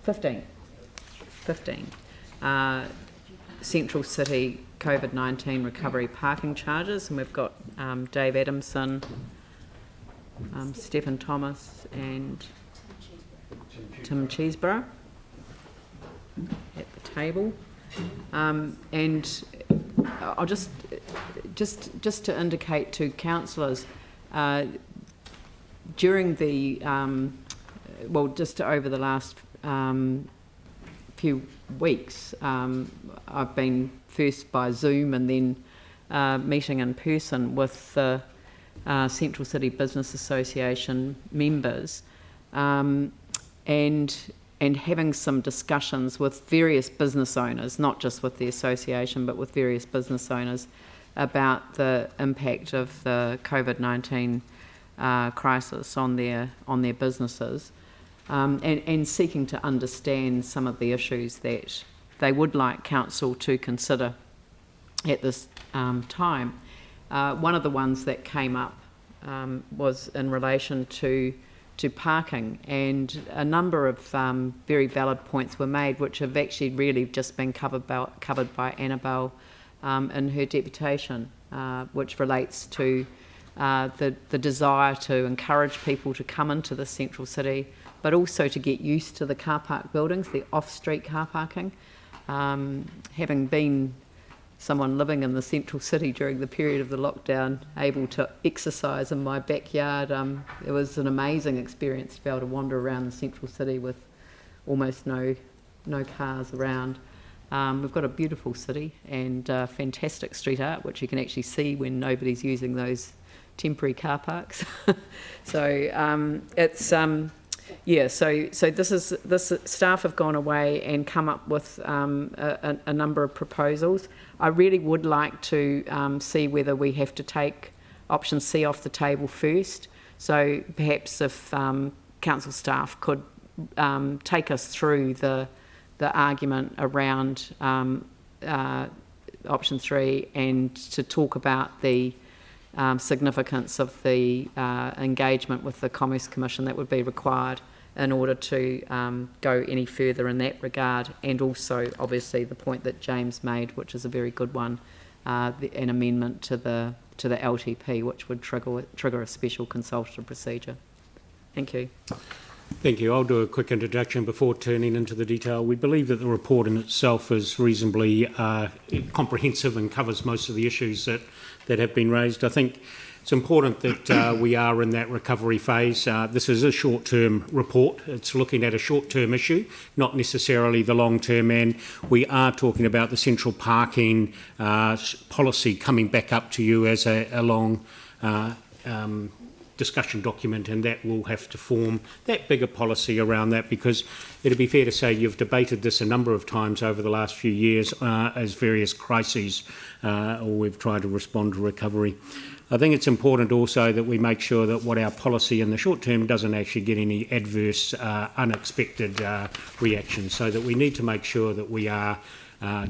15. Central City COVID-19 recovery parking charges, and we've got Dave Adamson, Stephen Thomas and Tim Cheeseborough at the table. And I'll just to indicate to councillors, during the just over the last few weeks, I've been first by Zoom and then meeting in person with the Central City Business Association members, and having some discussions with various business owners, not just with the association, but with various business owners about the impact of the COVID-19 crisis on their businesses, and seeking to understand some of the issues that they would like council to consider at this time. One of the ones that came up was in relation to parking, and a number of very valid points were made, which have actually really just been covered by Annabelle in her deputation, which relates to the desire to encourage people to come into the central city, but also to get used to the car park buildings, the off-street car parking. Having been someone living in the central city during the period of the lockdown, able to exercise in my backyard, it was an amazing experience to be able to wander around the central city with almost no cars around. We've got a beautiful city and fantastic street art, which you can actually see when nobody's using those temporary car parks. So it's so this staff have gone away and come up with a number of proposals. I really would like to see whether we have to take option C off the table first. So perhaps if council staff could take us through the argument around option 3, and to talk about the significance of the engagement with the Commerce Commission that would be required in order to go any further in that regard, and also obviously the point that James made, which is a very good one, an amendment to the LTP, which would trigger a special consultative procedure. Thank you. Thank you. I'll do a quick introduction before turning into the detail. We believe that the report in itself is reasonably comprehensive and covers most of the issues that have been raised. I think it's important that we are in that recovery phase. This is a short-term report. It's looking at a short-term issue, not necessarily the long-term, and we are talking about the central parking policy coming back up to you as a long discussion document, and that will have to form that bigger policy around that, because it'd be fair to say you've debated this a number of times over the last few years as various crises, or we've tried to respond to recovery. I think it's important also that we make sure that what our policy in the short term doesn't actually get any adverse, unexpected reactions, so that we need to make sure that we are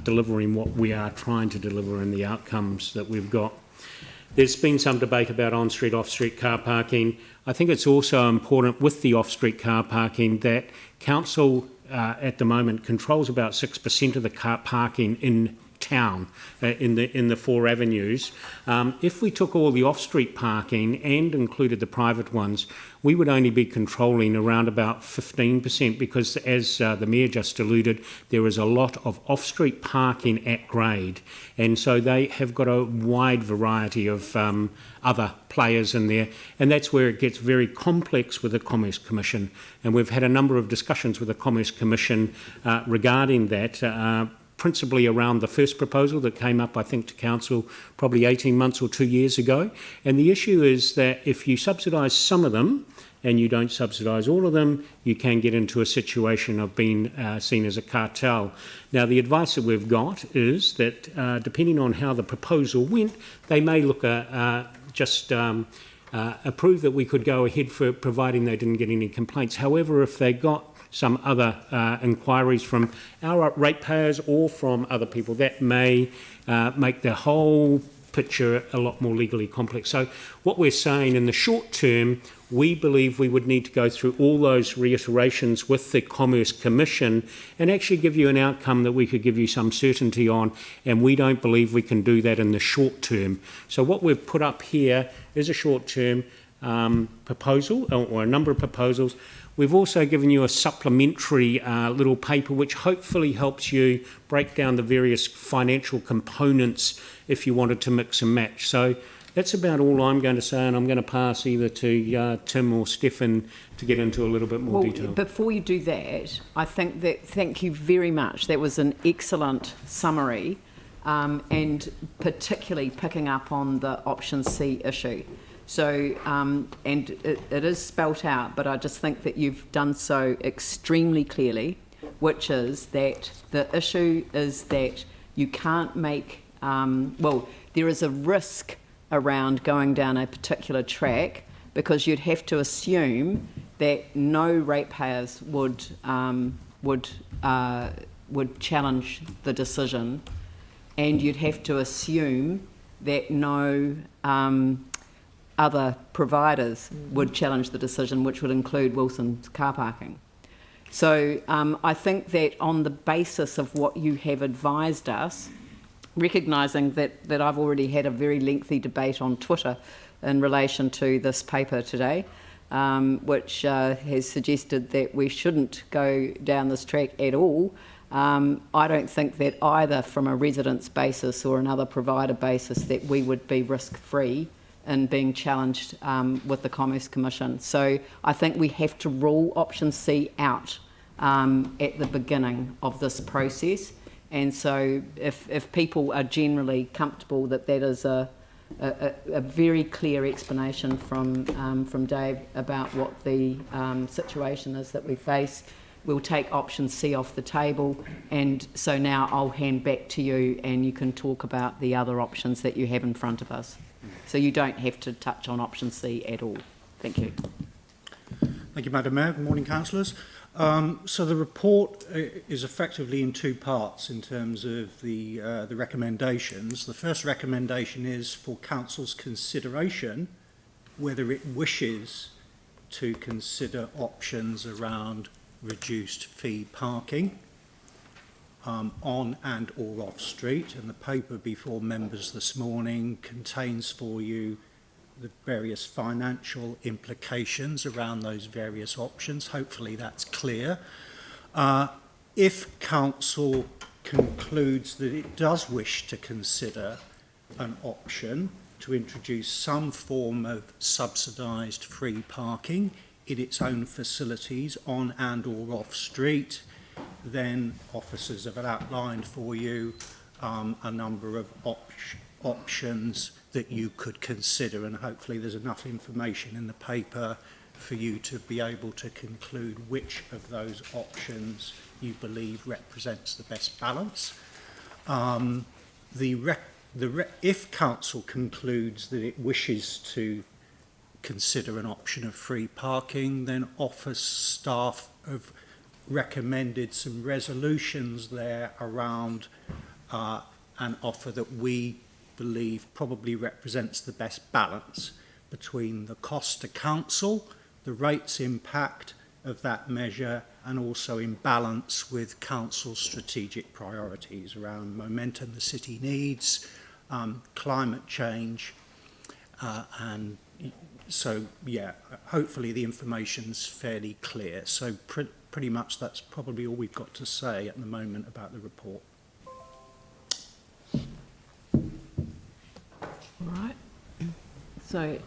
delivering what we are trying to deliver and the outcomes that we've got. There's been some debate about on-street, off-street car parking. I think it's also important with the off-street car parking that council at the moment controls about 6% of the car parking in town, in the 4 avenues. If we took all the off-street parking and included the private ones, we would only be controlling around about 15%, because as the Mayor just alluded, there is a lot of off-street parking at grade, and so they have got a wide variety of other players in there, and that's where it gets very complex with the Commerce Commission, and we've had a number of discussions with the Commerce Commission regarding that, principally around the first proposal that came up, I think, to council probably 18 months or 2 years ago. And the issue is that if you subsidise some of them and you don't subsidise all of them, you can get into a situation of being seen as a cartel. Now, the advice that we've got is that depending on how the proposal went, they may look approve that we could go ahead for providing they didn't get any complaints. However, if they got some other inquiries from our ratepayers or from other people, that may make the whole picture a lot more legally complex. So what we're saying in the short term, we believe we would need to go through all those reiterations with the Commerce Commission and actually give you an outcome that we could give you some certainty on, and we don't believe we can do that in the short term. So what we've put up here is a short term proposal, or a number of proposals. We've also given you a supplementary little paper which hopefully helps you break down the various financial components if you wanted to mix and match. So that's about all I'm going to say, and I'm going to pass either to Tim or Stefan to get into a little bit more detail. Before you do that, I think that, thank you very much. That was an excellent summary, and particularly picking up on the option C issue. So, and it is spelt out, but I just think that you've done so extremely clearly, which is that the issue is that you can't make, there is a risk around going down a particular track because you'd have to assume that no ratepayers would challenge the decision, and you'd have to assume that no other providers would challenge the decision, which would include Wilson's car parking. So I think that on the basis of what you have advised us, recognising that I've already had a very lengthy debate on Twitter in relation to this paper today, which has suggested that we shouldn't go down this track at all. I don't think that either from a residence basis or another provider basis that we would be risk-free in being challenged with the Commerce Commission. So I think we have to rule option C out at the beginning of this process. And so if people are generally comfortable that that is a very clear explanation from Dave about what the situation is that we face, we'll take option C off the table. And so now I'll hand back to you and you can talk about the other options that you have in front of us. So you don't have to touch on option C at all. Thank you. Thank you, Madam Mayor. Good morning, councillors. So the report is effectively in two parts in terms of the recommendations. The first recommendation is for council's consideration whether it wishes to consider options around reduced fee parking on and or off street, and the paper before members this morning contains for you the various financial implications around those various options. Hopefully that's clear. If council concludes that it does wish to consider an option to introduce some form of subsidised free parking in its own facilities on and or off street, then officers have outlined for you a number of options that you could consider, and hopefully there's enough information in the paper for you to be able to conclude which of those options you believe represents the best balance. If council concludes that it wishes to consider an option of free parking, then office staff have recommended some resolutions there around an offer that we believe probably represents the best balance between the cost to council, the rates impact of that measure, and also in balance with council's strategic priorities around momentum the city needs, climate change, and so yeah, hopefully the information's fairly clear. So pretty much that's probably all we've got to say at the moment about the report. All right. So,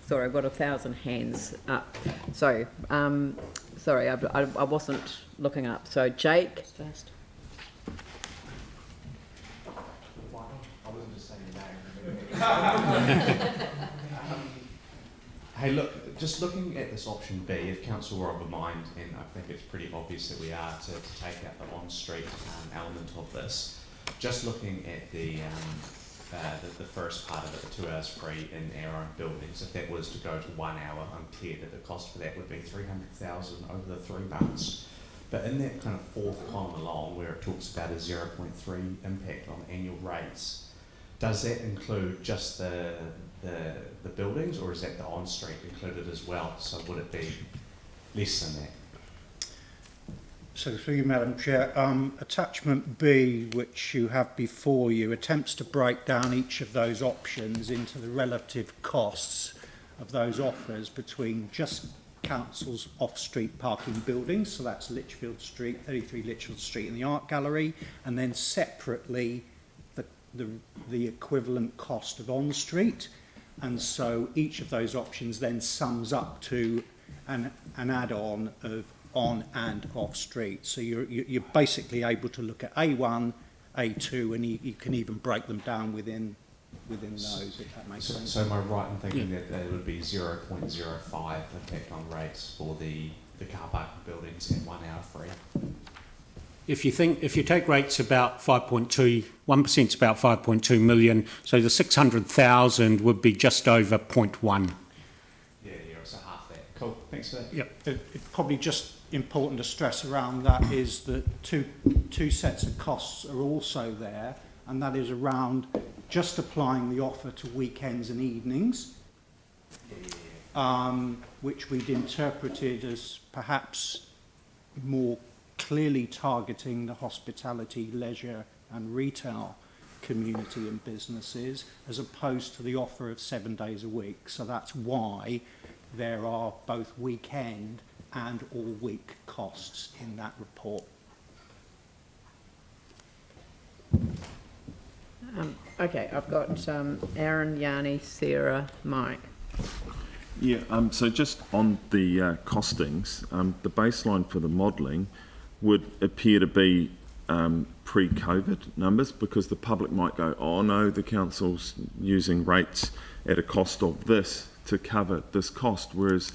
sorry, I've got 1,000 hands up. So, sorry, I wasn't looking up. So, Jake first. I wasn't just saying that. Hey, look, just looking at this option B, if council were of a mind, and I think it's pretty obvious that we are to take out the on-street element of this, just looking at the first part of it, the 2 hours free in our own buildings, if that was to go to 1 hour, I'm clear that the cost for that would be $300,000 over the 3 months. But in that kind of fourth column along, where it talks about a 0.3 impact on annual rates, Does that include just the buildings, or is that the on-street included as well? So would it be less than that? So through you, Madam Chair, attachment B, which you have before you, attempts to break down each of those options into the relative costs of those offers between just council's off-street parking buildings, so that's Lichfield Street, 33 Lichfield Street and the Art Gallery, and then separately the equivalent cost of on-street. And so each of those options then sums up to an add-on of on and off street. So you're basically able to look at A1, A2, and you can even break them down within those, if that makes sense. So am I right in thinking that there would be 0.05 impact on rates for the car parking buildings and 1 hour free? If you take rates about 5.2, 1% is about 5.2 million, so the 600,000 would be just over 0.1. Yeah, so half that. Cool, thanks for that. Yep. It's probably just important to stress around that is that two sets of costs are also there, and that is around just applying the offer to weekends and evenings, which we'd interpreted as perhaps more clearly targeting the hospitality, leisure and retail community and businesses, as opposed to the offer of 7 days a week. So that's why there are both weekend and all week costs in that report. Okay, I've got Aaron, Yanni, Sarah, Mike. Yeah, so just on the costings, the baseline for the modelling would appear to be pre-COVID numbers, because the public might go, oh no, the council's using rates at a cost of this to cover this cost, whereas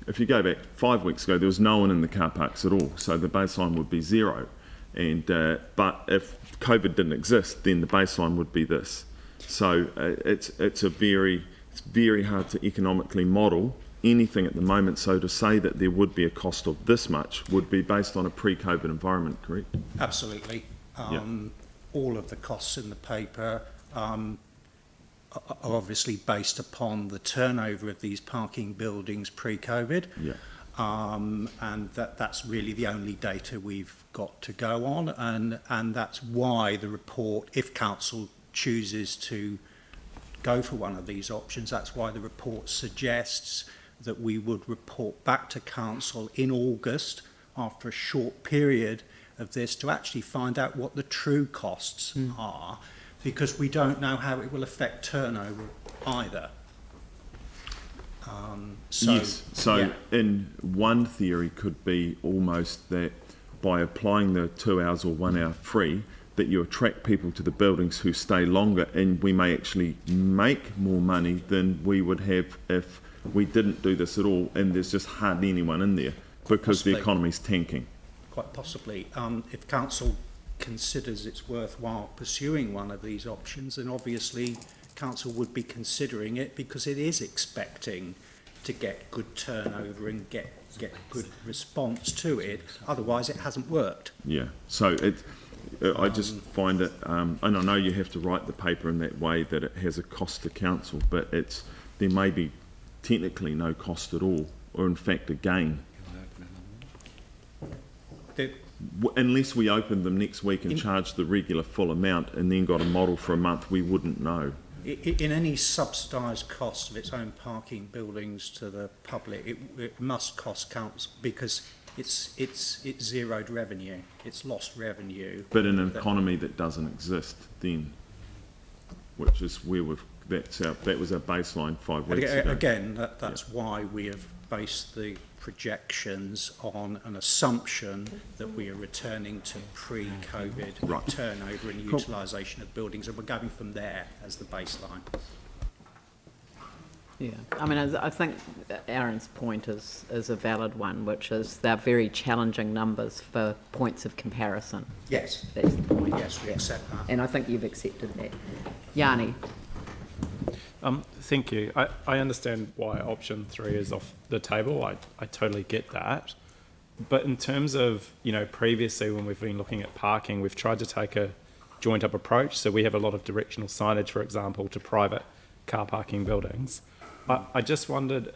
if you go back 5 weeks ago, there was no one in the car parks at all, so the baseline would be zero. And but if COVID didn't exist, then the baseline would be this. So it's very hard to economically model anything at the moment. So to say that there would be a cost of this much would be based on a pre-COVID environment, correct? Absolutely. All of the costs in the paper are obviously based upon the turnover of these parking buildings pre-COVID. Yeah. And that's really the only data we've got to go on, and that's why the report, if council chooses to go for one of these options, that's why the report suggests that we would report back to council in August after a short period of this to actually find out what the true costs are, because we don't know how it will affect turnover either. In one theory could be almost that by applying the 2 hours or 1 hour free, that you attract people to the buildings who stay longer, and we may actually make more money than we would have if we didn't do this at all, and there's just hardly anyone in there because Possibly. the economy's tanking. Quite possibly. If council considers it's worthwhile pursuing one of these options, then obviously council would be considering it because it is expecting to get good turnover and get good response to it. Otherwise, it hasn't worked. Yeah, so I just find it, and I know you have to write the paper in that way that it has a cost to council, but there may be technically no cost at all, or in fact a gain. Unless we open them next week and charge the regular full amount and then got a model for a month, we wouldn't know. In any subsidised cost of its own parking buildings to the public, it must cost council because it's zeroed revenue, it's lost revenue. But in an economy that doesn't exist, then, which is where that was our baseline 5 weeks ago. Again, that's why we have based the projections on an assumption that we are returning to pre-COVID turnover and utilisation of buildings, and we're going from there as the baseline. Yeah, I mean, I think Aaron's point is a valid one, which is they're very challenging numbers for points of comparison. Yes. That's the point. Yes, we accept that. And I think you've accepted that. Yanni. Thank you. I understand why option 3 is off the table. I totally get that. But in terms of, previously when we've been looking at parking, we've tried to take a joint up approach. So we have a lot of directional signage, for example, to private car parking buildings. I just wondered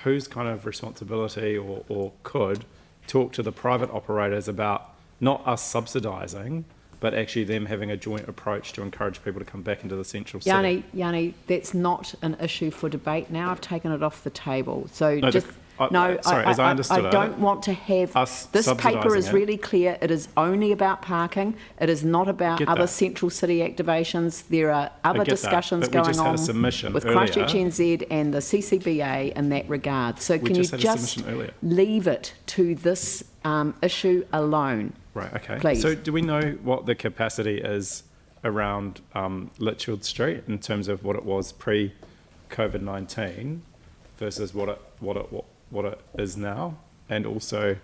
whose kind of responsibility or could talk to the private operators about not us subsidising, but actually them having a joint approach to encourage people to come back into the central city. Yanni, that's not an issue for debate now. I've taken it off the table. So No, just... as I understood I don't want to have... us This paper is subsidising it. really clear. It is only about parking. It is not about Get other that. central city activations. There are other get that, discussions but we going just had a on submission with earlier. Christchurch NZ and the CCBA in that regard. So We can you just had a just submission earlier. leave it to this issue alone? Right, okay. Please. So do we know what the capacity is around Litchfield Street in terms of what it was pre-COVID-19 versus what it is now? And also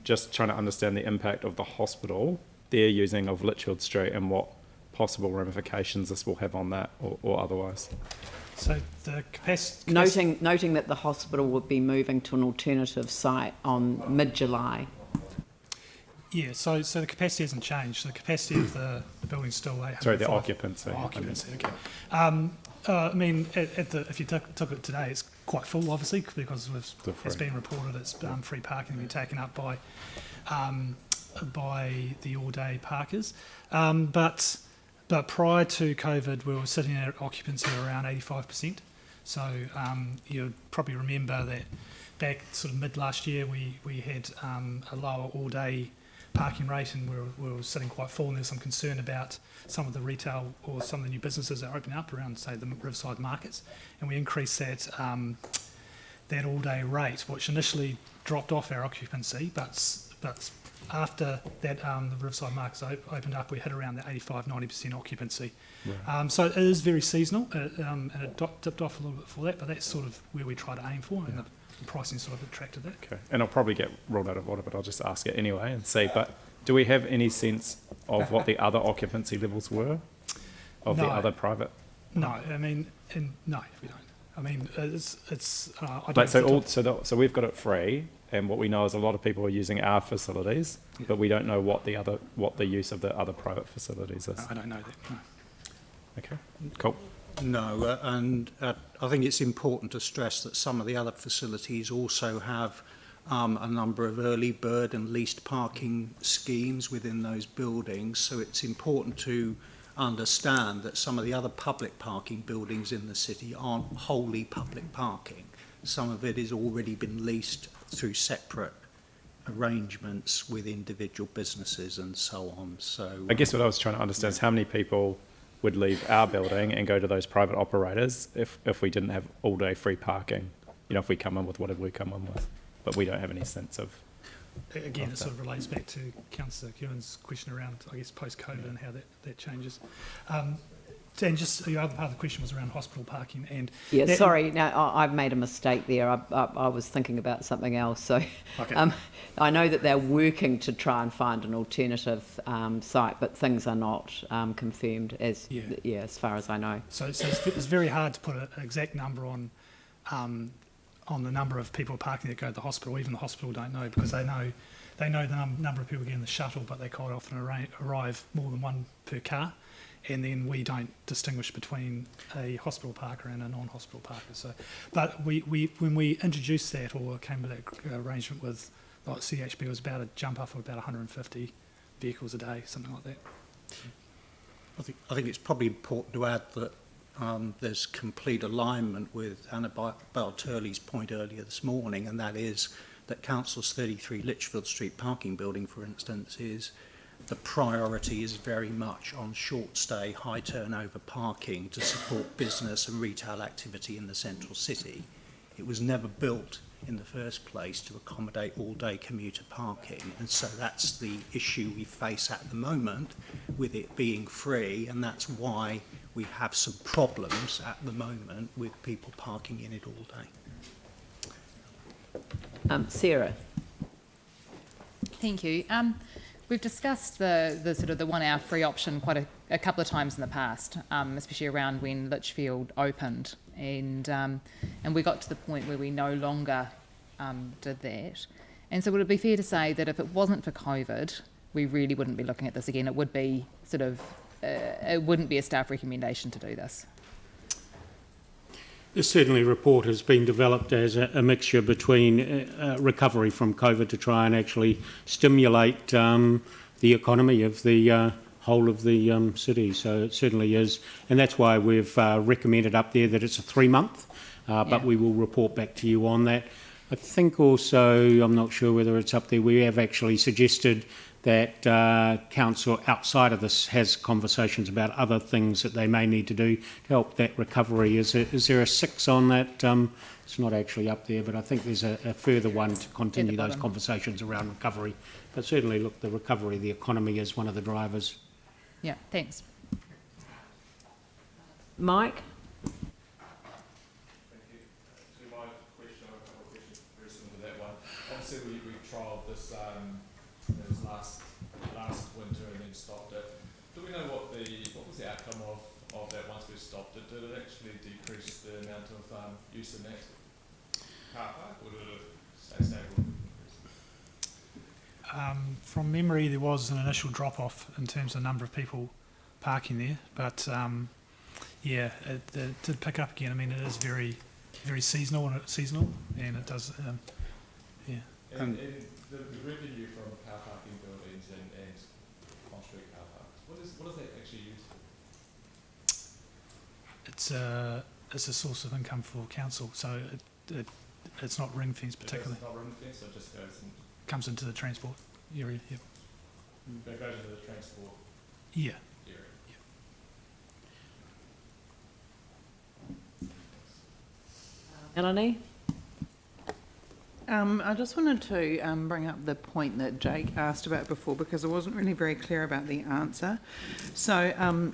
just trying to understand the impact of the hospital they're using of Litchfield Street and what possible ramifications this will have on that or otherwise. So the capacity... Noting that the hospital would be moving to an alternative site on mid-July. Yeah, so the capacity hasn't changed. So the capacity of the building's still 800. Sorry, the occupancy. Occupancy, okay. I mean, if you took it today, it's quite full, obviously, because it's been reported it's free parking being taken up by the all-day parkers. But prior to COVID, we were sitting at occupancy around 85%. So you'll probably remember that back sort of mid last year, we had a lower all-day parking rate, and we were sitting quite full, and there's some concern about some of the retail or some of the new businesses that are opening up around, say, the riverside markets, and we increased that all-day rate, which initially dropped off our occupancy, but after that the riverside markets opened up, we hit around the 85-90% occupancy. Right. So it is very seasonal, and it dipped off a little bit for that, but that's sort of where we try to aim for, and the pricing sort of attracted that. Okay, and I'll probably get rolled out of order, but I'll just ask it anyway and see. But do we have any sense of what the other occupancy levels were of the other private? No, I mean, no, we don't. I mean, it's. I Like don't so we've got it free, and what we know is a lot of people are using our facilities, but we don't know what the use of the other private facilities is. I don't know that. No. Okay, cool. No, and I think it's important to stress that some of the other facilities also have a number of early bird and leased parking schemes within those buildings. So it's important to understand that some of the other public parking buildings in the city aren't wholly public parking. Some of it has already been leased through separate arrangements with individual businesses and so on. So I guess what I was trying to understand is how many people would leave our building and go to those private operators if we didn't have all-day free parking, if we come in with whatever we come in with, but we don't have any sense of... Again, it sort of relates back to Councillor Kieran's question around, I guess, post-COVID and how that changes. And just the other part of the question was around hospital parking. And sorry, now I've made a mistake there. I was thinking about something else. So okay. I know that they're working to try and find an alternative site, but things are not confirmed as far as I know. So it's very hard to put an exact number on the number of people parking that go to the hospital. Even the hospital don't know, because they know the number of people getting the shuttle, but they quite often arrive more than one per car. And then we don't distinguish between a hospital parker and a non-hospital parker. So, but we when we introduced that or came to that arrangement with like CHB, it was about a jump up of about 150 vehicles a day, something like that. I think it's probably important to add that there's complete alignment with Anna Barturley's point earlier this morning, and that is that Council's 33 Litchfield Street parking building, for instance, the priority is very much on short stay, high turnover parking to support business and retail activity in the central city. It was never built in the first place to accommodate all day commuter parking, and so that's the issue we face at the moment with it being free, and that's why we have some problems at the moment with people parking in it all day. Sarah. Thank you. We've discussed the sort of the 1 hour free option quite a couple of times in the past, especially around when Litchfield opened, and we got to the point where we no longer did that. And so would it be fair to say that if it wasn't for COVID, we really wouldn't be looking at this again. It would be sort of, it wouldn't be a staff recommendation to do this. This certainly report has been developed as a mixture between recovery from COVID to try and actually stimulate the economy of the whole of the city. So it certainly is, and that's why we've recommended up there that it's a 3-month, but we will report back to you on that. I think also, I'm not sure whether it's up there, we have actually suggested that council outside of this has conversations about other things that they may need to do to help that recovery. Is there a 6 on that? It's not actually up there, but I think there's a further one to continue those conversations around recovery. But certainly, look, the recovery of the economy is one of the drivers. Yeah, thanks. Mike? Obviously, we trialled this last winter and then stopped it. Do we know what was the outcome of that once we stopped it? Did it actually decrease the amount of use in that car park, or did it stay stable? From memory, there was an initial drop-off in terms of number of people parking there, but yeah, it did pick up again. I mean, it is very, very seasonal, and it does, yeah. And the revenue from car parking buildings and on-street car parks, what does that actually use for? It's a source of income for council, so it's not ring fenced particularly. It's not ring fenced, so it just goes and comes into the transport area. Yep. It goes into the transport Yeah. area. Melanie? I just wanted to bring up the point that Jake asked about before, because I wasn't really very clear about the answer. So I'm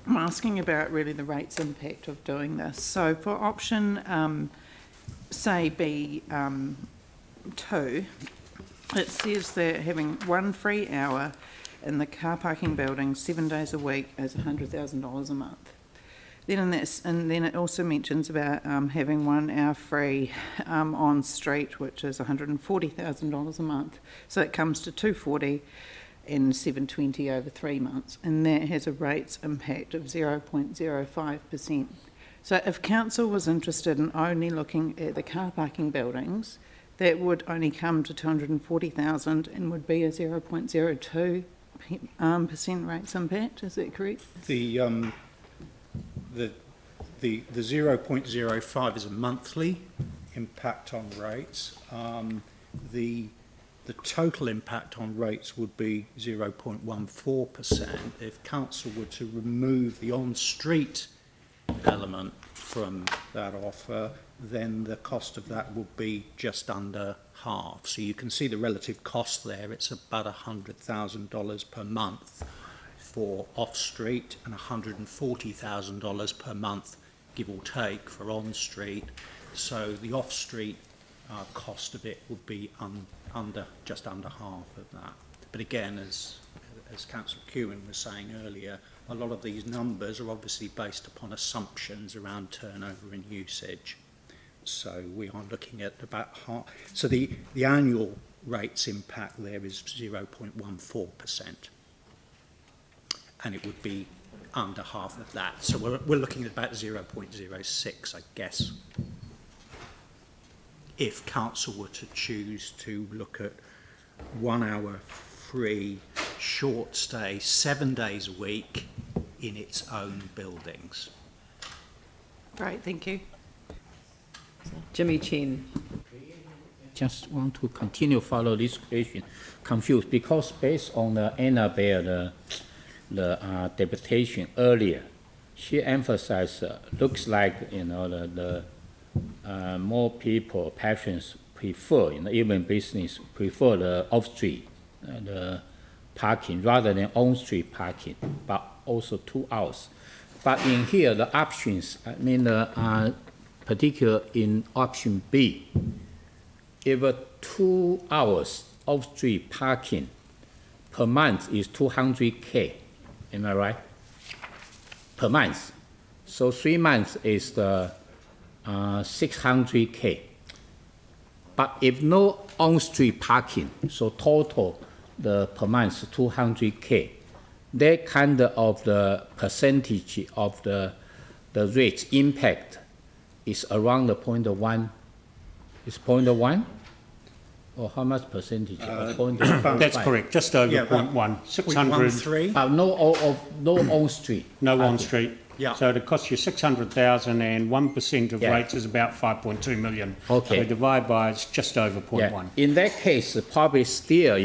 asking about really the rates impact of doing this. So for option, say B2, it says that having 1 free hour in the car parking building 7 days a week is $100,000 a month. Then then it also mentions about having 1 hour free on street, which is $140,000 a month. So it comes to $240 and $720 over 3 months, and that has a rates impact of 0.05%. So if council was interested in only looking at the car parking buildings, that would only come to $240,000 and would be a 0.02% rates impact. Is that correct? The 0.05 is a monthly impact on rates. The total impact on rates would be 0.14%. If council were to remove the on-street element from that offer, then the cost of that would be just under half. So you can see the relative cost there. It's about $100,000 per month for off-street and $140,000 per month, give or take, for on-street. So the off-street cost of it would be just under half of that. But again, as Councillor Kewen was saying earlier, a lot of these numbers are obviously based upon assumptions around turnover and usage. So we are looking at about half. So the annual rates impact there is 0.14%. And it would be under half of that. So we're looking at about 0.06, I guess, if council were to choose to look at 1 hour free, short stay, 7 days a week in its own buildings. Great, thank you. Jimmy Chen. Just want to continue follow this question. Confused because based on the Anna Bear, the deputation earlier, she emphasized looks like the more people, patrons prefer, even business prefer the off-street the parking rather than on-street parking, but also 2 hours. But in here, the options, I mean, particular in option B, if 2 hours off-street parking per month is $200K. Am I right? Per month. So 3 months is the $600K. But if no on-street parking, so total the per month 200K. That kind of the percentage of the rate impact is around the 0.1. Is 0.1? Or how much percentage? 0.1? That's correct, just over Yeah, 0.1, 600. 0.13. No on street. No on street. Yeah. So it costs you 600,000 and 1% of Yeah. rates is about 5.2 million. Okay. So divide by, it's just over 0.1. Yeah. In that case, probably still,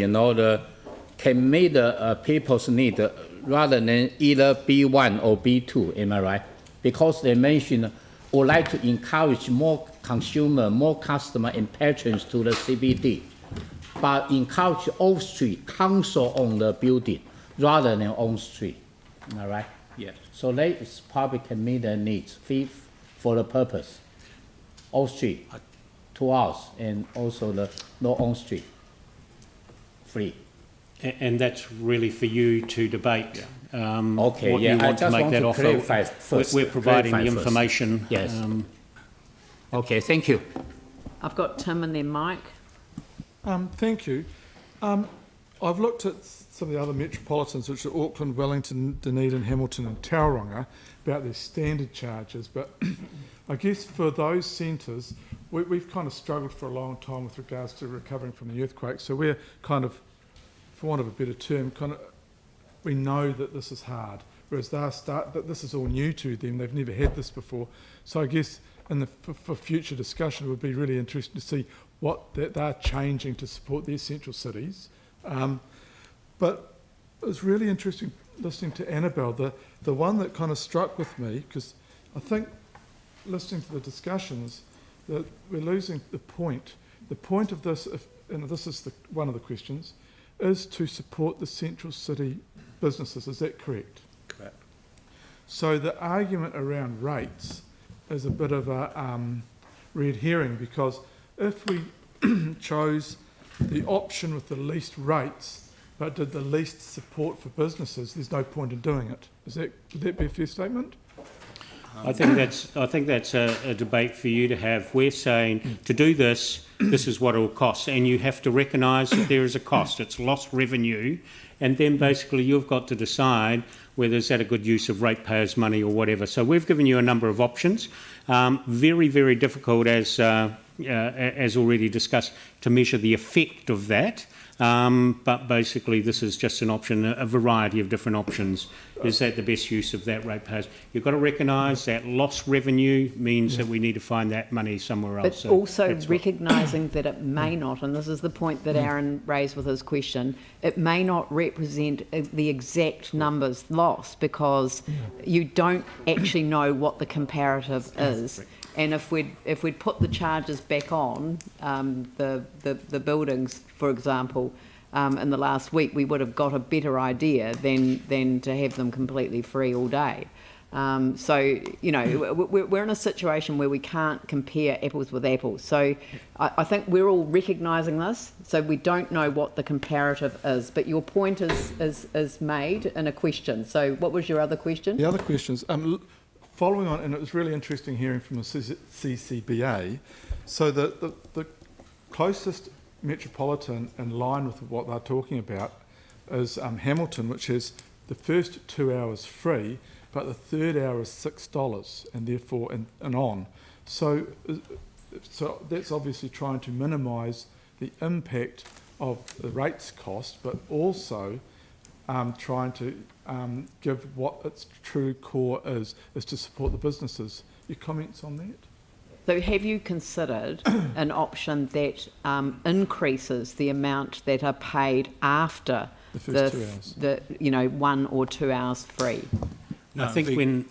can meet the people's need rather than either B1 or B2, am I right? Because they mentioned would like to encourage more consumer, more customer and patrons to the CBD, but encourage off-street, council-owned the building rather than on-street, am I right? Yeah. So they probably can meet their needs, fee for the purpose. Off-street, 2 hours, and also the no on-street, free. And that's really for you to debate. Okay, what yeah, you I want to just make want that to offer. clarify first. We're providing the Clarify first. information. Yes. Okay, thank you. I've got Tim and then Mike. Thank you. I've looked at some of the other metropolitans, which are Auckland, Wellington, Dunedin, Hamilton and Tauranga, about their standard charges. But I guess for those centres, we've kind of struggled for a long time with regards to recovering from the earthquake. So we're kind of, for want of a better term, we know that this is hard. Whereas that this is all new to them. They've never had this before. So I guess for future discussion, it would be really interesting to see what they're changing to support their central cities. But it was really interesting listening to Annabelle, the one that kind of struck with me, because I think listening to the discussions that we're losing the point. The point of this, and this is one of the questions, is to support the central city businesses. Is that correct? Correct. So the argument around rates is a bit of a red herring, because if we chose the option with the least rates but did the least support for businesses, there's no point in doing it. Would that be a fair statement? I think that's a debate for you to have. We're saying to do this, this is what it will cost, and you have to recognise that there is a cost. It's lost revenue, and then basically you've got to decide whether is that a good use of ratepayers' money or whatever. So we've given you a number of options. Very, very difficult, as already discussed, to measure the effect of that. But basically this is just an option, a variety of different options. Is that the best use of that ratepayers? You've got to recognise that lost revenue means that we need to find that money somewhere else. But So also that's recognising that it may not, and this is the point that Aaron raised with his question, it may not represent the exact numbers lost, because you don't actually know what the comparative is. And if we'd put the charges back on the buildings, for example, in the last week, we would have got a better idea than to have them completely free all day. So, we're in a situation where we can't compare apples with apples. So I think we're all recognising this. So we don't know what the comparative is. But your point is made in a question. So what was your other question? The other questions, following on, and it was really interesting hearing from the CCBA, so the closest metropolitan in line with what they're talking about is Hamilton, which has the first 2 hours free, but the third hour is $6, and therefore and on. So that's obviously trying to minimise the impact of the rates cost, but also trying to give what its true core is to support the businesses. Your comments on that? So have you considered an option that increases the amount that are paid after The first 2 hours. 1 or 2 hours free? I think when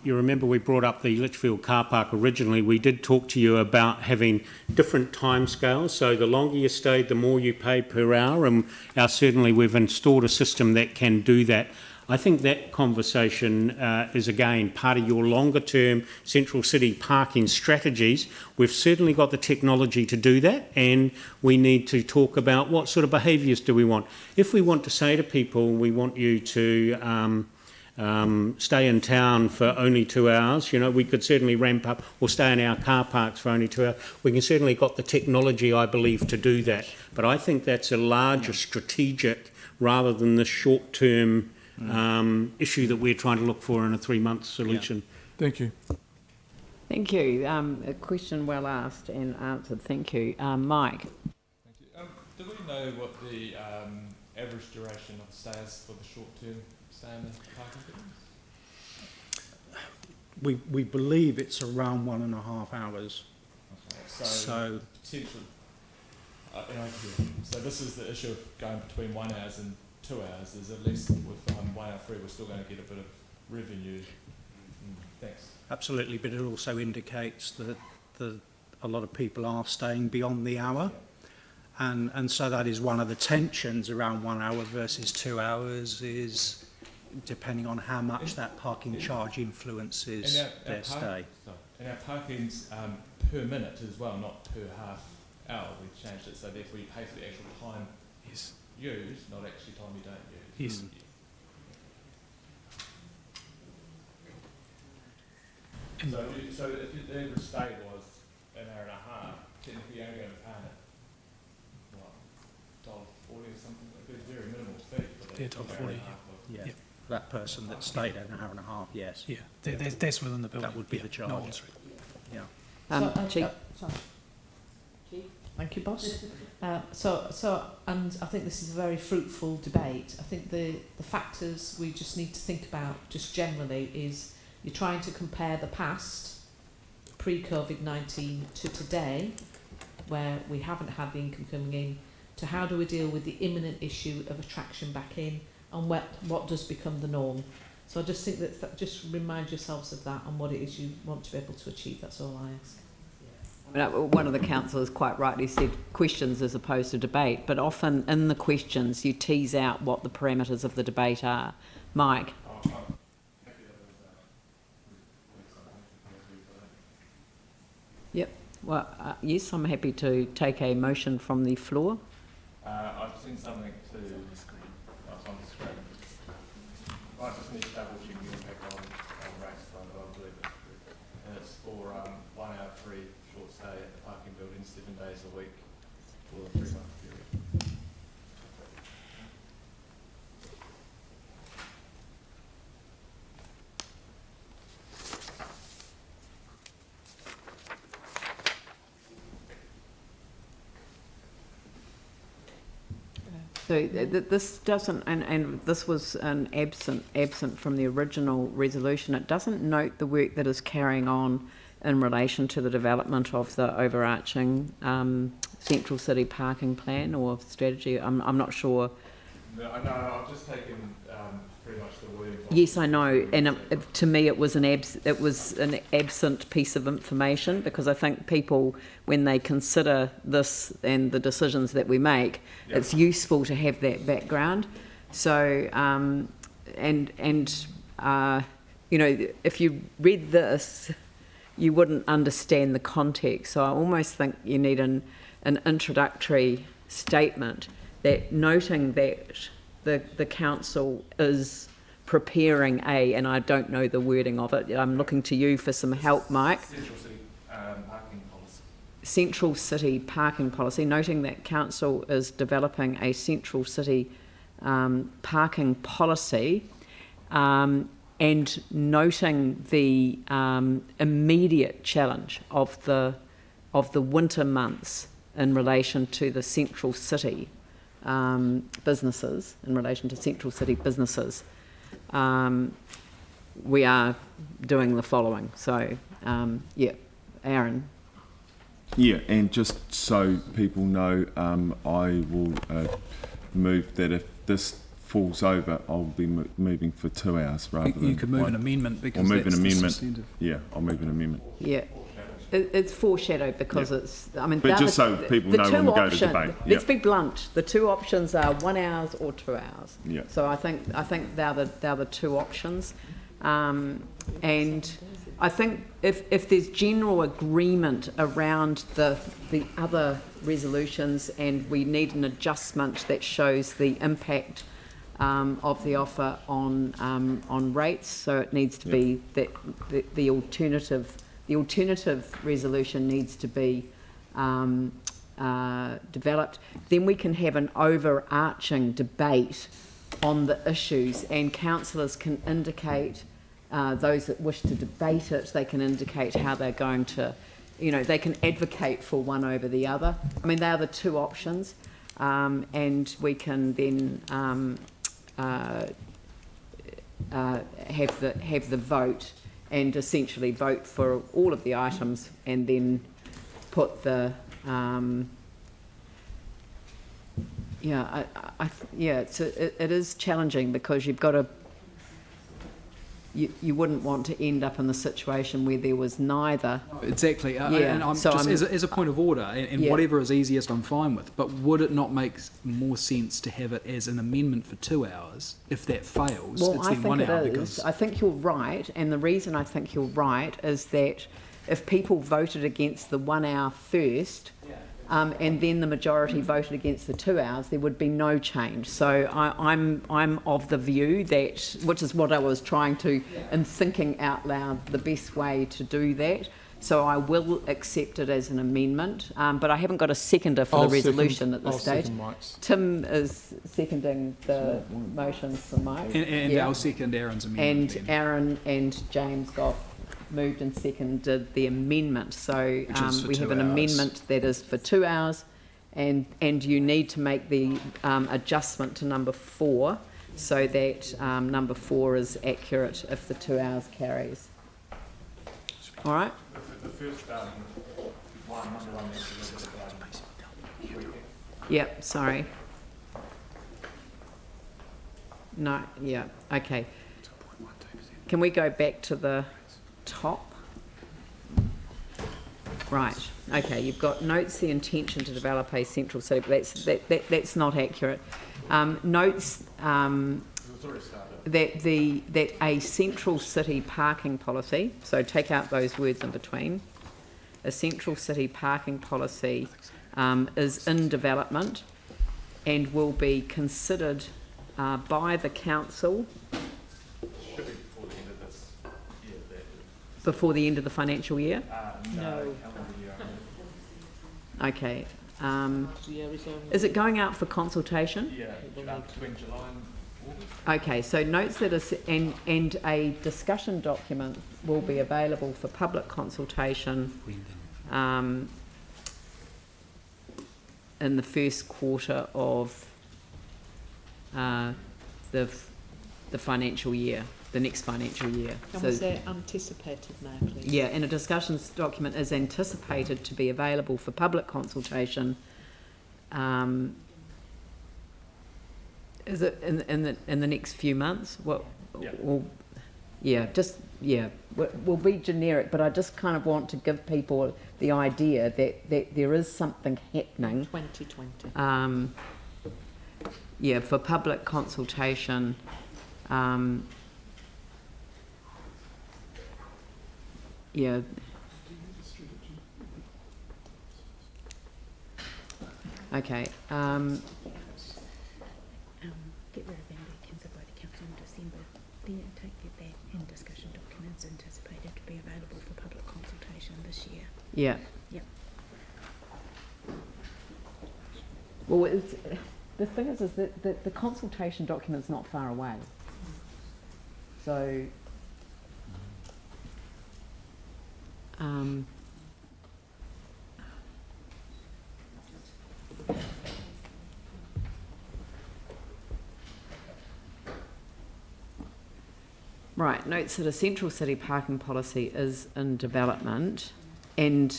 you remember we brought up the Litchfield car park originally, we did talk to you about having different timescales. So the longer you stayed, the more you paid per hour, and certainly we've installed a system that can do that. I think that conversation is, again, part of your longer-term central city parking strategies. We've certainly got the technology to do that, and we need to talk about what sort of behaviours do we want. If we want to say to people, we want you to stay in town for only 2 hours. You know, we could certainly ramp up or stay in our car parks for only 2 hours. We can certainly got the technology, I believe, to do that. But I think that's a larger strategic rather than the short-term issue that we're trying to look for in a 3-month solution. Thank you. Thank you. A question well asked and answered. Thank you. Mike? Thank you. Do we know what the average duration of stays for the short-term stay in the parking buildings? We believe it's around 1.5 hours. Okay. So potentially, so this is the issue of going between 1 hour and 2 hours. Is at least with 1 hour free, we're still going to get a bit of revenue. Thanks. absolutely, but it also indicates that a lot of people are staying beyond the hour. And so that is one of the tensions around 1 hour versus 2 hours, is depending on how much that parking charge influences their stay. And our parking's per minute as well, not per half hour. We've changed it so therefore you pay for the actual time used, not actually time you don't use. Yes. So if the average stay was an hour and a half, technically you're only going to pay it, what, $1.40 or something? It'd be a very minimal fee for that. $1.40, Yeah. Yep. That person that stayed an hour and a half, yes. Yeah, that's within the building. That would be the charge. Not on street. Yeah. Chief? Sorry. Thank you, boss. And I think this is a very fruitful debate. I think the factors we just need to think about just generally is you're trying to compare the past, pre-COVID-19, to today, where we haven't had the income coming in, to how do we deal with the imminent issue of attraction back in, and what does become the norm. So I just think that just remind yourselves of that and what it is you want to be able to achieve. That's all I ask. I mean, one of the councillors quite rightly said questions as opposed to debate, but often in the questions you tease out what the parameters of the debate are. Mike? Yep. Well, yes, I'm happy to take a motion from the floor. I've seen something to... That's on the screen. I just need to double check the impact on rates, but I believe it's true. And it's for 1 hour free short stay at the parking building, 7 days a week for the 3-month period. So this doesn't, and this was an absent from the original resolution. It doesn't note the work that is carrying on in relation to the development of the overarching central city parking plan or strategy. I'm not sure. No, I've just taken pretty much the word. Yes, I know, and to me it was an absent piece of information, because I think people, when they consider this and the decisions that we make, it's useful to have that background. So, you know, if you read this, you wouldn't understand the context. So I almost think you need an introductory statement that noting that the council is preparing and I don't know the wording of it. I'm looking to you for some help, Mike. Central City parking policy. Central City parking policy, noting that council is developing a Central City parking policy, and noting the immediate challenge of the winter months in relation to the Central City businesses, we are doing the following. So, Aaron. Yeah, and just so people know, I will move that if this falls over, I'll be moving for 2 hours rather than... You could move an amendment because that's the substantive. Yeah, I'll move an amendment. Yeah. It's foreshadowed because it's... I mean, but just so people know when we go to debate. Let's be blunt. The two options are 1 hour or 2 hours. Yeah. So I think they're the two options. And I think if there's general agreement around the other resolutions and we need an adjustment that shows the impact of the offer on rates. So it needs to be that the alternative resolution needs to be developed. Then we can have an overarching debate on the issues, and councillors can indicate, those that wish to debate it, they can indicate how they're going to, they can advocate for one over the other. I mean, they are the two options, and we can then have the vote and essentially vote for all of the items, and then put the it is challenging, because you've got to. You wouldn't want to end up in the situation where there was neither. Exactly. And I'm so just, as a point of order, and whatever is easiest, I'm fine with. But would it not make more sense to have it as an amendment for 2 hours? If that fails, Well, it's I then think 1 hour. it is. I think you're right, and the reason I think you're right is that if people voted against the 1 hour first, and then the majority voted against the 2 hours, there would be no change. So I'm of the view that, which is what I was trying to, in thinking out loud, the best way to do that. So I will accept it as an amendment, but I haven't got a seconder for the resolution at this stage. Tim is seconding the motions for Mike. And I'll second Aaron's amendment. And Aaron and James Goff moved and seconded the amendment. So we have an amendment that is for 2 hours, and you need to make the adjustment to number 4 so that number 4 is accurate if the 2 hours carries. All right? The first one, number 1 needs to Yep, sorry. No, yeah, okay. Can we go back to the top? Right, okay, you've got notes the intention to develop a central city, but that's not accurate. Notes that a central city parking policy, so take out those words in between, a central city parking policy is in development and will be considered by the council before the end of the financial year? No. Okay. Is it going out for consultation? Yeah, between July and August. Okay, so notes that is, and a discussion document will be available for public consultation in the first quarter of the financial year, the next financial year. Can we say anticipated now, please? Yeah, and a discussions document is anticipated to be available for public consultation. Is it in the next few months? What? Yeah. Well, yeah, just we'll be generic, but I just kind of want to give people the idea that there is something happening. 2020. Yeah, for public consultation. Yeah. Okay. Get rid of them, be considered by the council in December. Then take that back, and discussion documents anticipated to be available for public consultation this year. Yeah. Yep. Well, the thing is that the consultation document's not far away. So. Right, notes that a central city parking policy is in development, and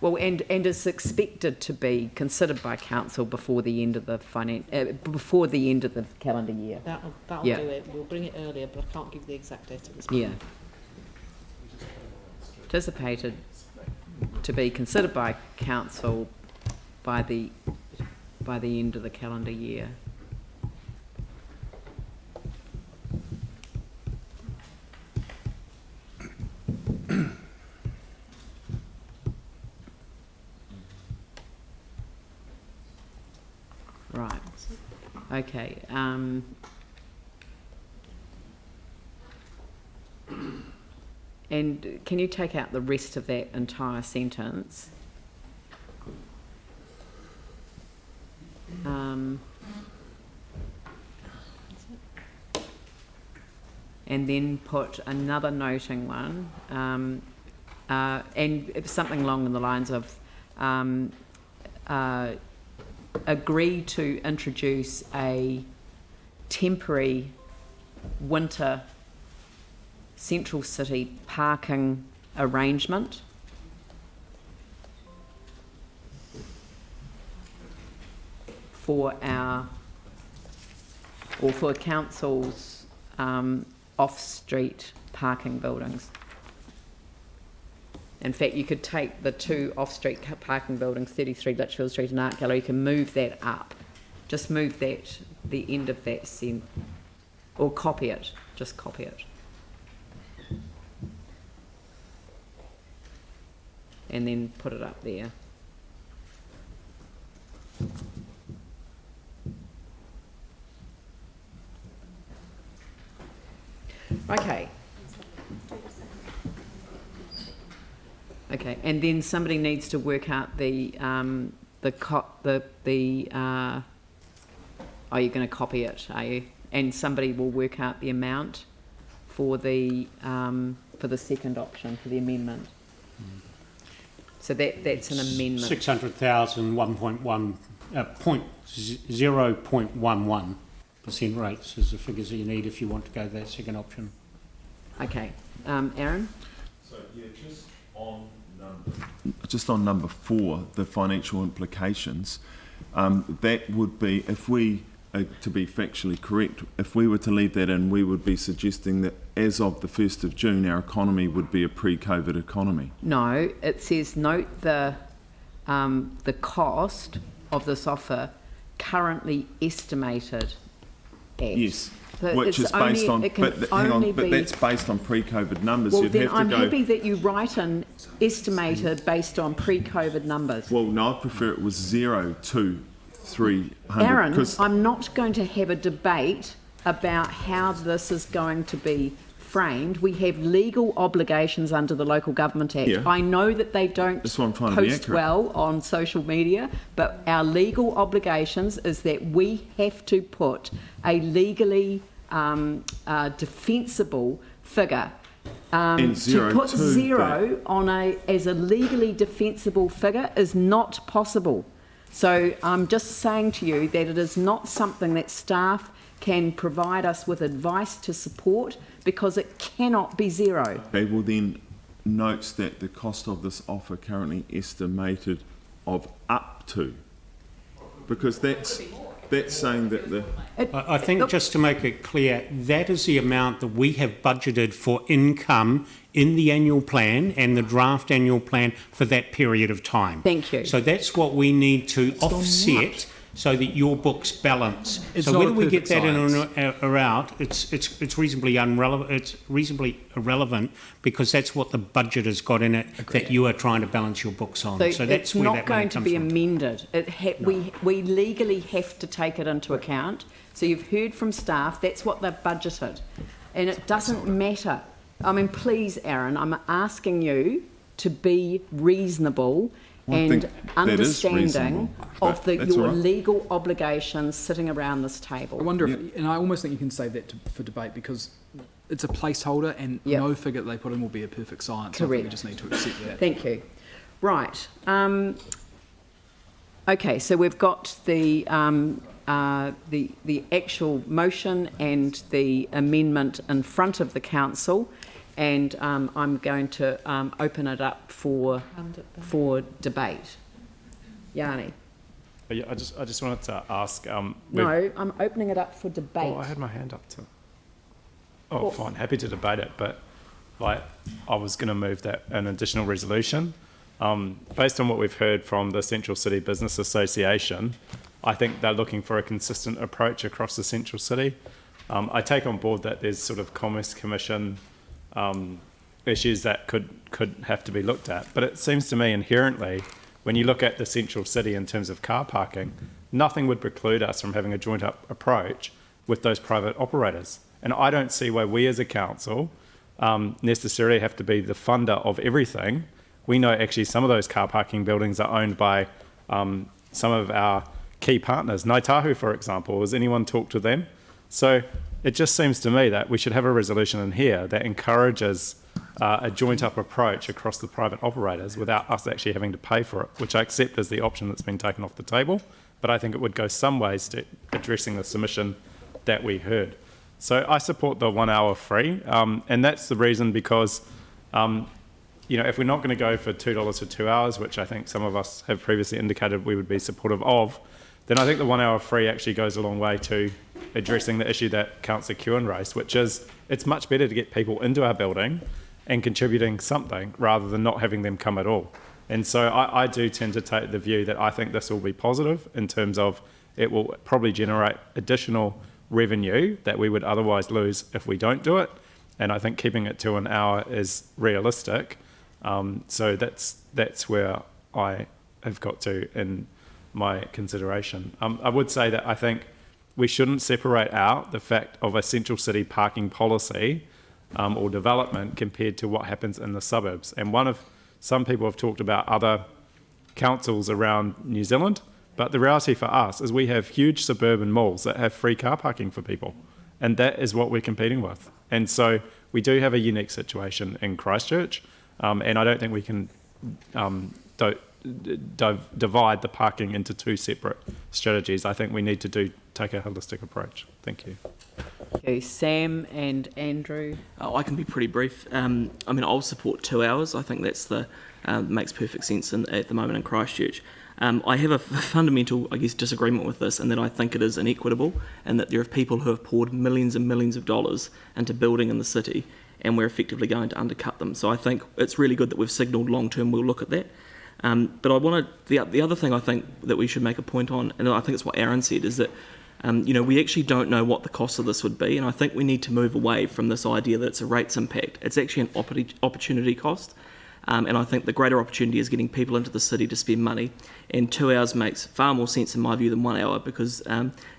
is expected to be considered by council before the end of the before the end of the calendar year. That'll Yeah. do it. We'll bring it earlier, but I can't give the exact date at this point. Yeah. Anticipated to be considered by council by the end of the calendar year. Right. Okay. And can you take out the rest of that entire sentence? And then put another noting one, and something along the lines of agree to introduce a temporary winter central city parking arrangement for council's off-street parking buildings. In fact, you could take the two off-street parking buildings, 33 Litchfield Street and Art Gallery, you can move that up. Just move that, the end of that or copy it, just copy it. And then put it up there. Okay. Okay, and then somebody needs to work out are you going to copy it, are you? And somebody will work out the amount for the second option, for the amendment. So that's an amendment. 600,000, 0.11% rates is the figures that you need if you want to go that second option. Okay. Aaron? So, yeah, just on number 4, the financial implications, that would be, if we, to be factually correct, if we were to leave that in, we would be suggesting that as of the 1st of June, our economy would be a pre-COVID economy. No, it says note the cost of this offer currently estimated at. Yes. So which is based on, but hang on, but that's based on pre-COVID numbers. Well, You'd then have to I'm go, happy that you write in estimated based on pre-COVID numbers. well, no, I prefer it was 0 to 300. Aaron, because I'm not going to have a debate about how this is going to be framed. We have legal obligations under the Local Government Act. Yeah. I know that they don't That's why I'm trying to be post accurate. well on social media, but our legal obligations is that we have to put a legally defensible figure. And To put to zero on as a legally defensible figure is not possible. So I'm just saying to you that it is not something that staff can provide us with advice to support, because it cannot be zero. they will then note that the cost of this offer currently estimated of up to, because that's saying that the I think just to make it clear, that is the amount that we have budgeted for income in the annual plan and the draft annual plan for that period of time. Thank you. So that's what we need to offset so that your books balance. It's so not whether a we get perfect that in or out, it's reasonably irrelevant. It's reasonably irrelevant because that's what the budget has got in it that you are trying to balance your books on. So that's it's where not that going money to comes be from. amended. We legally have to take it into account. So you've heard from staff, that's what they've budgeted. And it doesn't matter. I mean, please, Aaron, I'm asking you to be reasonable and understanding of your legal obligations sitting around this table. I wonder if, and I almost think you can save that for debate, because it's a placeholder and no figure that they put in will be a perfect science. Correct. I think we just need to accept that. Thank you. Right. Okay, so we've got the actual motion and the amendment in front of the council, and I'm going to open it up for debate. Yanni. Yeah, I just wanted to ask. No, I'm opening it up for debate. Oh, I had my hand up to. Oh, fine. Happy to debate it, but I was going to move that an additional resolution. Based on what we've heard from the Central City Business Association, I think they're looking for a consistent approach across the Central City. I take on board that there's sort of Commerce Commission issues that could have to be looked at, but it seems to me inherently, when you look at the Central City in terms of car parking, nothing would preclude us from having a joint up approach with those private operators. And I don't see why we as a council necessarily have to be the funder of everything. We know actually some of those car parking buildings are owned by some of our key partners. Ngāi Tahu, for example, has anyone talked to them? So it just seems to me that we should have a resolution in here that encourages a joint up approach across the private operators without us actually having to pay for it, which I accept as the option that's been taken off the table, but I think it would go some ways to addressing the submission that we heard. So I support the 1 hour free, and that's the reason because if we're not going to go for $2 for 2 hours, which I think some of us have previously indicated we would be supportive of, then I think the 1 hour free actually goes a long way to addressing the issue that Councillor Kewen raised, which is it's much better to get people into our building and contributing something rather than not having them come at all. And so I do tend to take the view that I think this will be positive in terms of it will probably generate additional revenue that we would otherwise lose if we don't do it. And I think keeping it to an hour is realistic. So that's where I have got to in my consideration. I would say that I think we shouldn't separate out the fact of a central city parking policy or development compared to what happens in the suburbs. And some people have talked about other councils around New Zealand, but the reality for us is we have huge suburban malls that have free car parking for people, and that is what we're competing with. And so we do have a unique situation in Christchurch, and I don't think we can divide the parking into two separate strategies. I think we need to take a holistic approach. Thank you. Okay, Sam and Andrew. I can be pretty brief. I'll support 2 hours. I think that's makes perfect sense at the moment in Christchurch. I have a fundamental, disagreement with this, and that I think it is inequitable, and that there are people who have poured millions and millions of dollars into building in the city, and we're effectively going to undercut them. So I think it's really good that we've signalled long-term we'll look at that. But the other thing I think that we should make a point on, and I think it's what Aaron said, is that we actually don't know what the cost of this would be, and I think we need to move away from this idea that it's a rates impact. It's actually an opportunity cost, and I think the greater opportunity is getting people into the city to spend money, and 2 hours makes far more sense in my view than 1 hour, because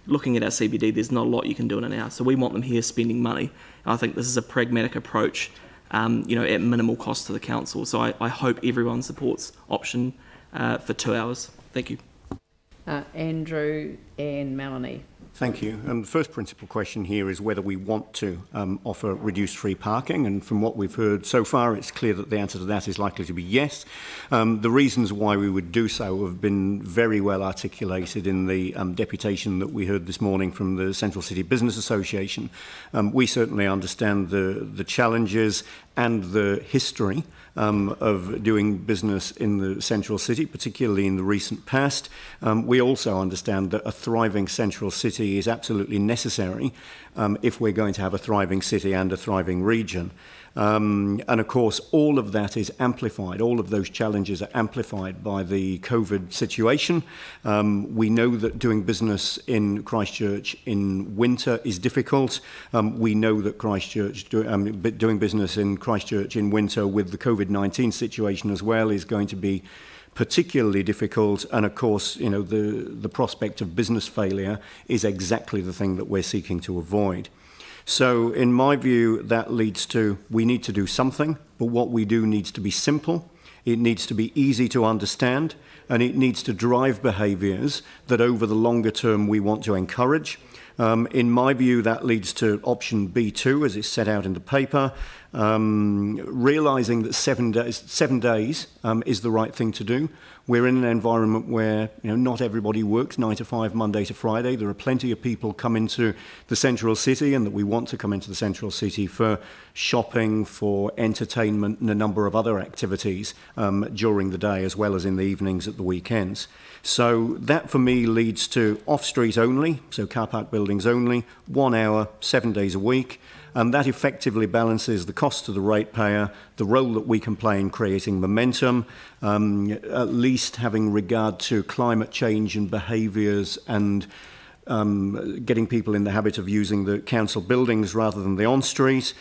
looking at our CBD, there's not a lot you can do in an hour, so we want them here spending money. And I think this is a pragmatic approach, at minimal cost to the council. So I hope everyone supports option for 2 hours. Thank you. Andrew and Melanie. Thank you. The first principal question here is whether we want to offer reduced free parking, and from what we've heard so far, it's clear that the answer to that is likely to be yes. The reasons why we would do so have been very well articulated in the deputation that we heard this morning from the Central City Business Association. We certainly understand the challenges and the history of doing business in the central city, particularly in the recent past. We also understand that a thriving central city is absolutely necessary if we're going to have a thriving city and a thriving region. And of course, all of that is amplified. All of those challenges are amplified by the COVID situation. We know that doing business in Christchurch in winter is difficult. We know that doing business in Christchurch in winter with the COVID-19 situation as well is going to be particularly difficult. And of course, the prospect of business failure is exactly the thing that we're seeking to avoid. So in my view, that leads to we need to do something, but what we do needs to be simple, it needs to be easy to understand, and it needs to drive behaviours that over the longer term we want to encourage. In my view, that leads to option B2, as it's set out in the paper, realising that 7 days is the right thing to do. We're in an environment where not everybody works 9 to 5, Monday to Friday. There are plenty of people come into the central city, and that we want to come into the central city for shopping, for entertainment, and a number of other activities during the day, as well as in the evenings at the weekends. So that for me leads to off-street only, so car park buildings only, 1 hour, 7 days a week. And that effectively balances the cost to the ratepayer, the role that we can play in creating momentum, at least having regard to climate change and behaviours and getting people in the habit of using the council buildings rather than the on-street,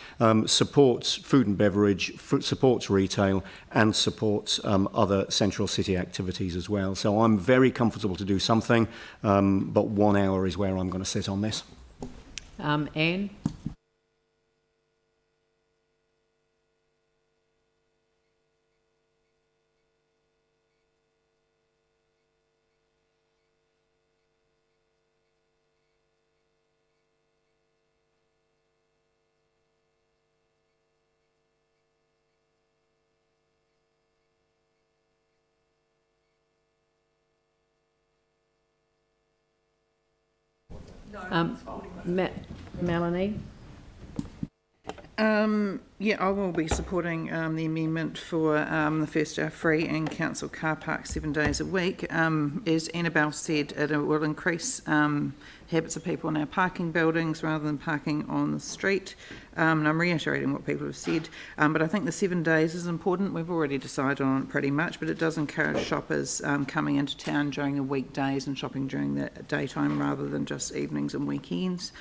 supports food and beverage, supports retail, and supports other central city activities as well. So I'm very comfortable to do something, but 1 hour is where I'm going to sit on this. Anne? Melanie? Yeah, I will be supporting the amendment for the first hour free in council car park 7 days a week. As Annabelle said, it will increase habits of people in our parking buildings rather than parking on the street. And I'm reiterating what people have said, but I think the 7 days is important. We've already decided on it pretty much, but it does encourage shoppers coming into town during the weekdays and shopping during the daytime rather than just evenings and weekends.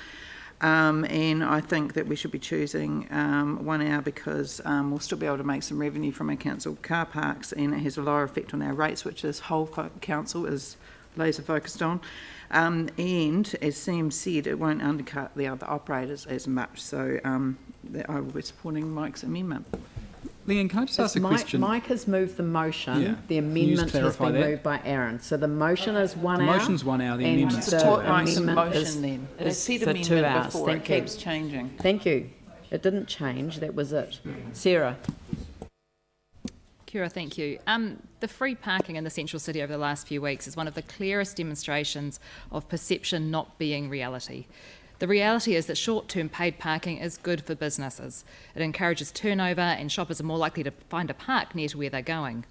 And I think that we should be choosing 1 hour because we'll still be able to make some revenue from our council car parks, and it has a lower effect on our rates, which this whole council is laser focused on. And as Sam said, it won't undercut the other operators as much. So I will be supporting Mike's amendment. Leanne, can I just ask a question? Mike has moved the motion. Yeah. The Can you amendment just has been clarify moved by Aaron. So the motion is 1 hour. The motion's 1 hour, the and amendment's the 2 hours. Mike's amendment motion then. It is said for 2 amendment hours. before. Thank It you. keeps changing. Thank you. It didn't change. That was it. Sarah? Kia ora, thank you. The free parking in the central city over the last few weeks is one of the clearest demonstrations of perception not being reality. The reality is that short-term paid parking is good for businesses. It encourages turnover and shoppers are more likely to find a park near to where they're going.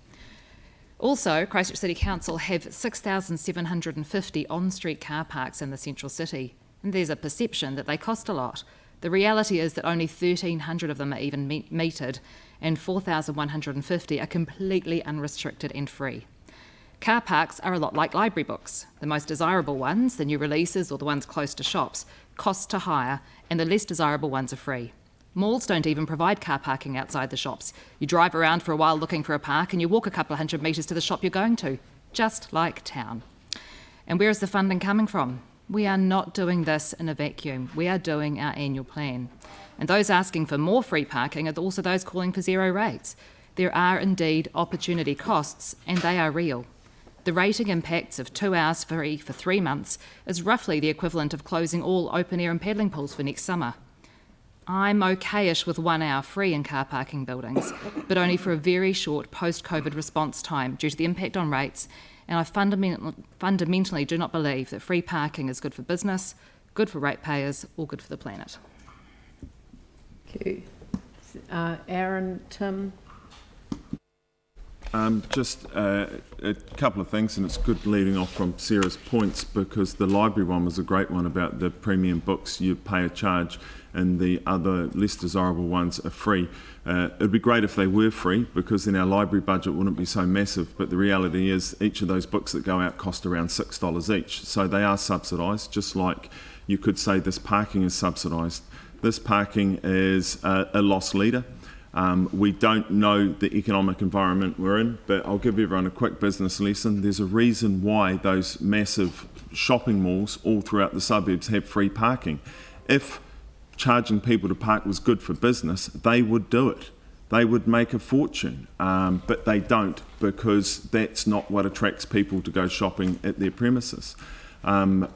Also, Christchurch City Council have 6,750 on-street car parks in the central city, and there's a perception that they cost a lot. The reality is that only 1,300 of them are even metered, and 4,150 are completely unrestricted and free. Car parks are a lot like library books. The most desirable ones, the new releases or the ones close to shops, cost to hire, and the less desirable ones are free. Malls don't even provide car parking outside the shops. You drive around for a while looking for a park and you walk a couple of 100 metres to the shop you're going to, just like town. And where is the funding coming from? We are not doing this in a vacuum. We are doing our annual plan. And those asking for more free parking are also those calling for zero rates. There are indeed opportunity costs, and they are real. The rating impacts of 2 hours free for 3 months is roughly the equivalent of closing all open air and paddling pools for next summer. I'm okayish with 1 hour free in car parking buildings, but only for a very short post-COVID response time due to the impact on rates, and I fundamentally do not believe that free parking is good for business, good for ratepayers, or good for the planet. Thank you. Aaron, Tim? Just a couple of things, and it's good leading off from Sarah's points because the library one was a great one about the premium books. You pay a charge and the other less desirable ones are free. It'd be great if they were free because then our library budget wouldn't be so massive, but the reality is each of those books that go out cost around $6 each. So they are subsidised, just like you could say this parking is subsidised. This parking is a loss leader. We don't know the economic environment we're in, but I'll give everyone a quick business lesson. There's a reason why those massive shopping malls all throughout the suburbs have free parking. If charging people to park was good for business, they would do it. They would make a fortune, but they don't because that's not what attracts people to go shopping at their premises. And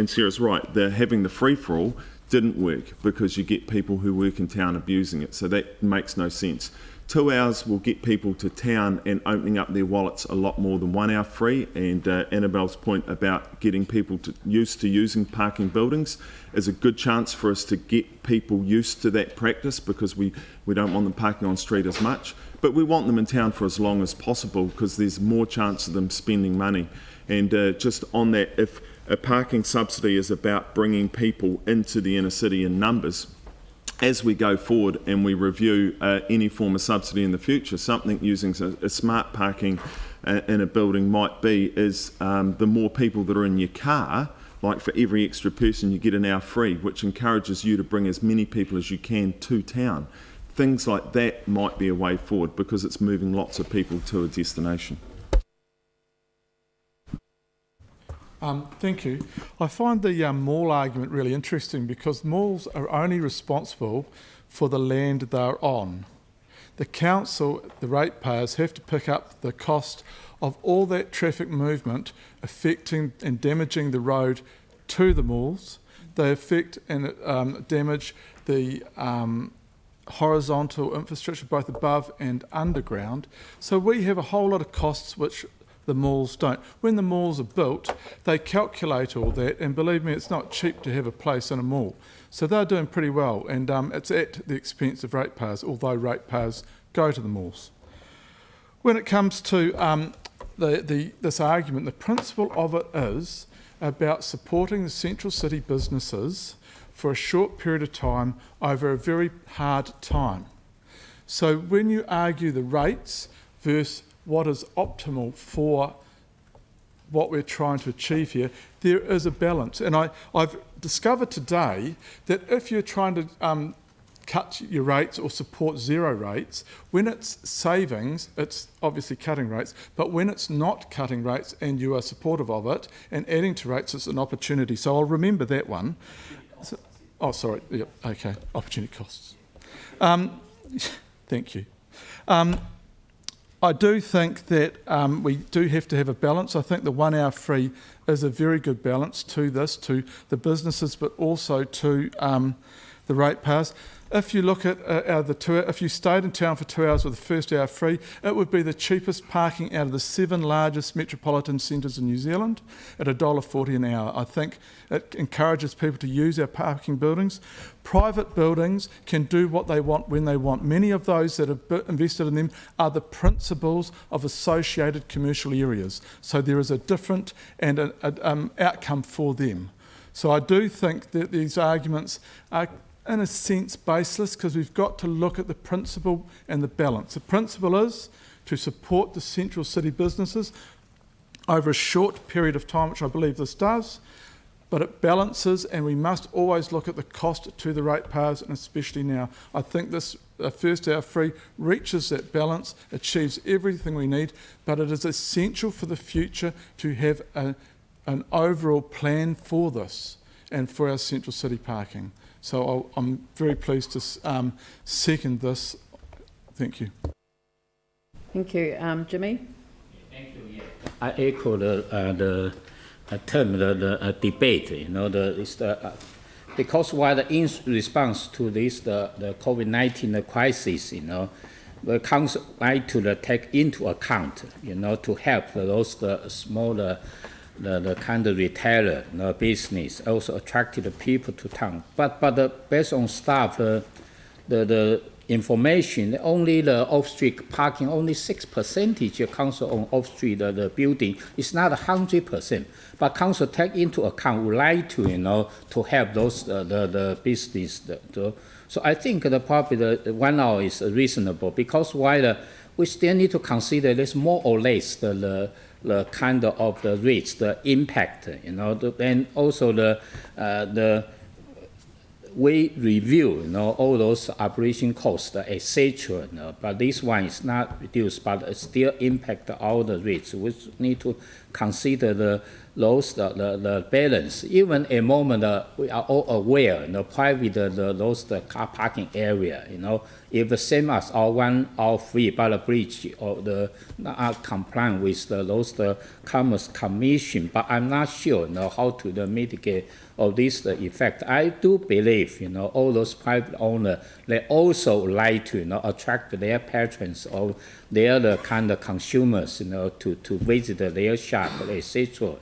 Sarah's right, having the free-for-all didn't work because you get people who work in town abusing it, so that makes no sense. 2 hours will get people to town and opening up their wallets a lot more than 1 hour free, and Annabelle's point about getting people used to using parking buildings is a good chance for us to get people used to that practice because we don't want them parking on street as much, but we want them in town for as long as possible because there's more chance of them spending money. And just on that, if a parking subsidy is about bringing people into the inner city in numbers, as we go forward and we review any form of subsidy in the future, something using a smart parking in a building might be is the more people that are in your car, like for every extra person you get an hour free, which encourages you to bring as many people as you can to town. Things like that might be a way forward because it's moving lots of people to a destination. Thank you. I find the mall argument really interesting because malls are only responsible for the land they're on. The council, the ratepayers, have to pick up the cost of all that traffic movement affecting and damaging the road to the malls. They affect and damage the horizontal infrastructure, both above and underground. So we have a whole lot of costs which the malls don't. When the malls are built, they calculate all that, and believe me, it's not cheap to have a place in a mall. So they're doing pretty well, and it's at the expense of ratepayers, although ratepayers go to the malls. When it comes to this argument, the principle of it is about supporting the central city businesses for a short period of time over a very hard time. So when you argue the rates versus what is optimal for what we're trying to achieve here, there is a balance. And I've discovered today that if you're trying to cut your rates or support zero rates, when it's savings, it's obviously cutting rates, but when it's not cutting rates and you are supportive of it and adding to rates, it's an opportunity. So I'll remember that one. Okay, opportunity costs. Thank you. I do think that we do have to have a balance. I think the 1 hour free is a very good balance to this, to the businesses, but also to the ratepayers. If you look at if you stayed in town for 2 hours with the first hour free, it would be the cheapest parking out of the 7 largest metropolitan centres in New Zealand at $1.40 an hour. I think it encourages people to use our parking buildings. Private buildings can do what they want when they want. Many of those that have invested in them are the principals of associated commercial areas. So there is a different and an outcome for them. So I do think that these arguments are in a sense baseless because we've got to look at the principle and the balance. The principle is to support the central city businesses over a short period of time, which I believe this does, but it balances, and we must always look at the cost to the ratepayers, and especially now. I think this first hour free reaches that balance, achieves everything we need, but it is essential for the future to have an overall plan for this and for our central city parking. So I'm very pleased to second this. Thank you. Thank you. Jimmy? Thank you. Yeah. I echo the term, the debate, because while in response to this, the COVID-19 crisis, the council like to take into account, to help those smaller the kind of retailer, business, also attracted the people to town. But based on staff, the information, only the off-street parking, only 6% council on off-street the building. It's not 100%. But council take into account, would like to, to help those the business. So I think probably the 1 hour is reasonable because while we still need to consider this more or less the kind of the rates, the impact, and also the we review, all those operation costs, etc. But this one is not reduced, but it still impact all the rates. We need to consider the balance. Even a moment, we are all aware, private those car parking area, if the same as our 1 hour free by the bridge or the not complying with the Commerce Commission, but I'm not sure how to mitigate of this effect. I do believe all those private owners, they also like to attract their patrons or their kind of consumers to visit their shop, etc.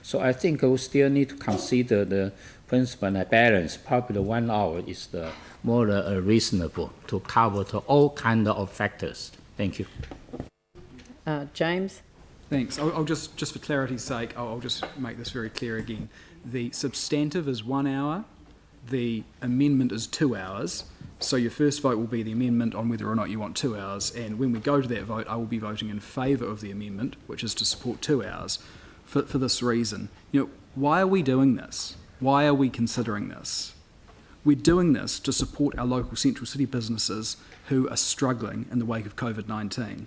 So I think we still need to consider the principle and balance. Probably 1 hour is the more reasonable to cover all kind of factors. Thank you. James? Thanks. I'll just for clarity's sake, I'll just make this very clear again. The substantive is 1 hour. the amendment is 2 hours. So your first vote will be the amendment on whether or not you want 2 hours. And when we go to that vote, I will be voting in favour of the amendment, which is to support 2 hours, for this reason. Why are we doing this? Why are we considering this? We're doing this to support our local central city businesses who are struggling in the wake of COVID-19.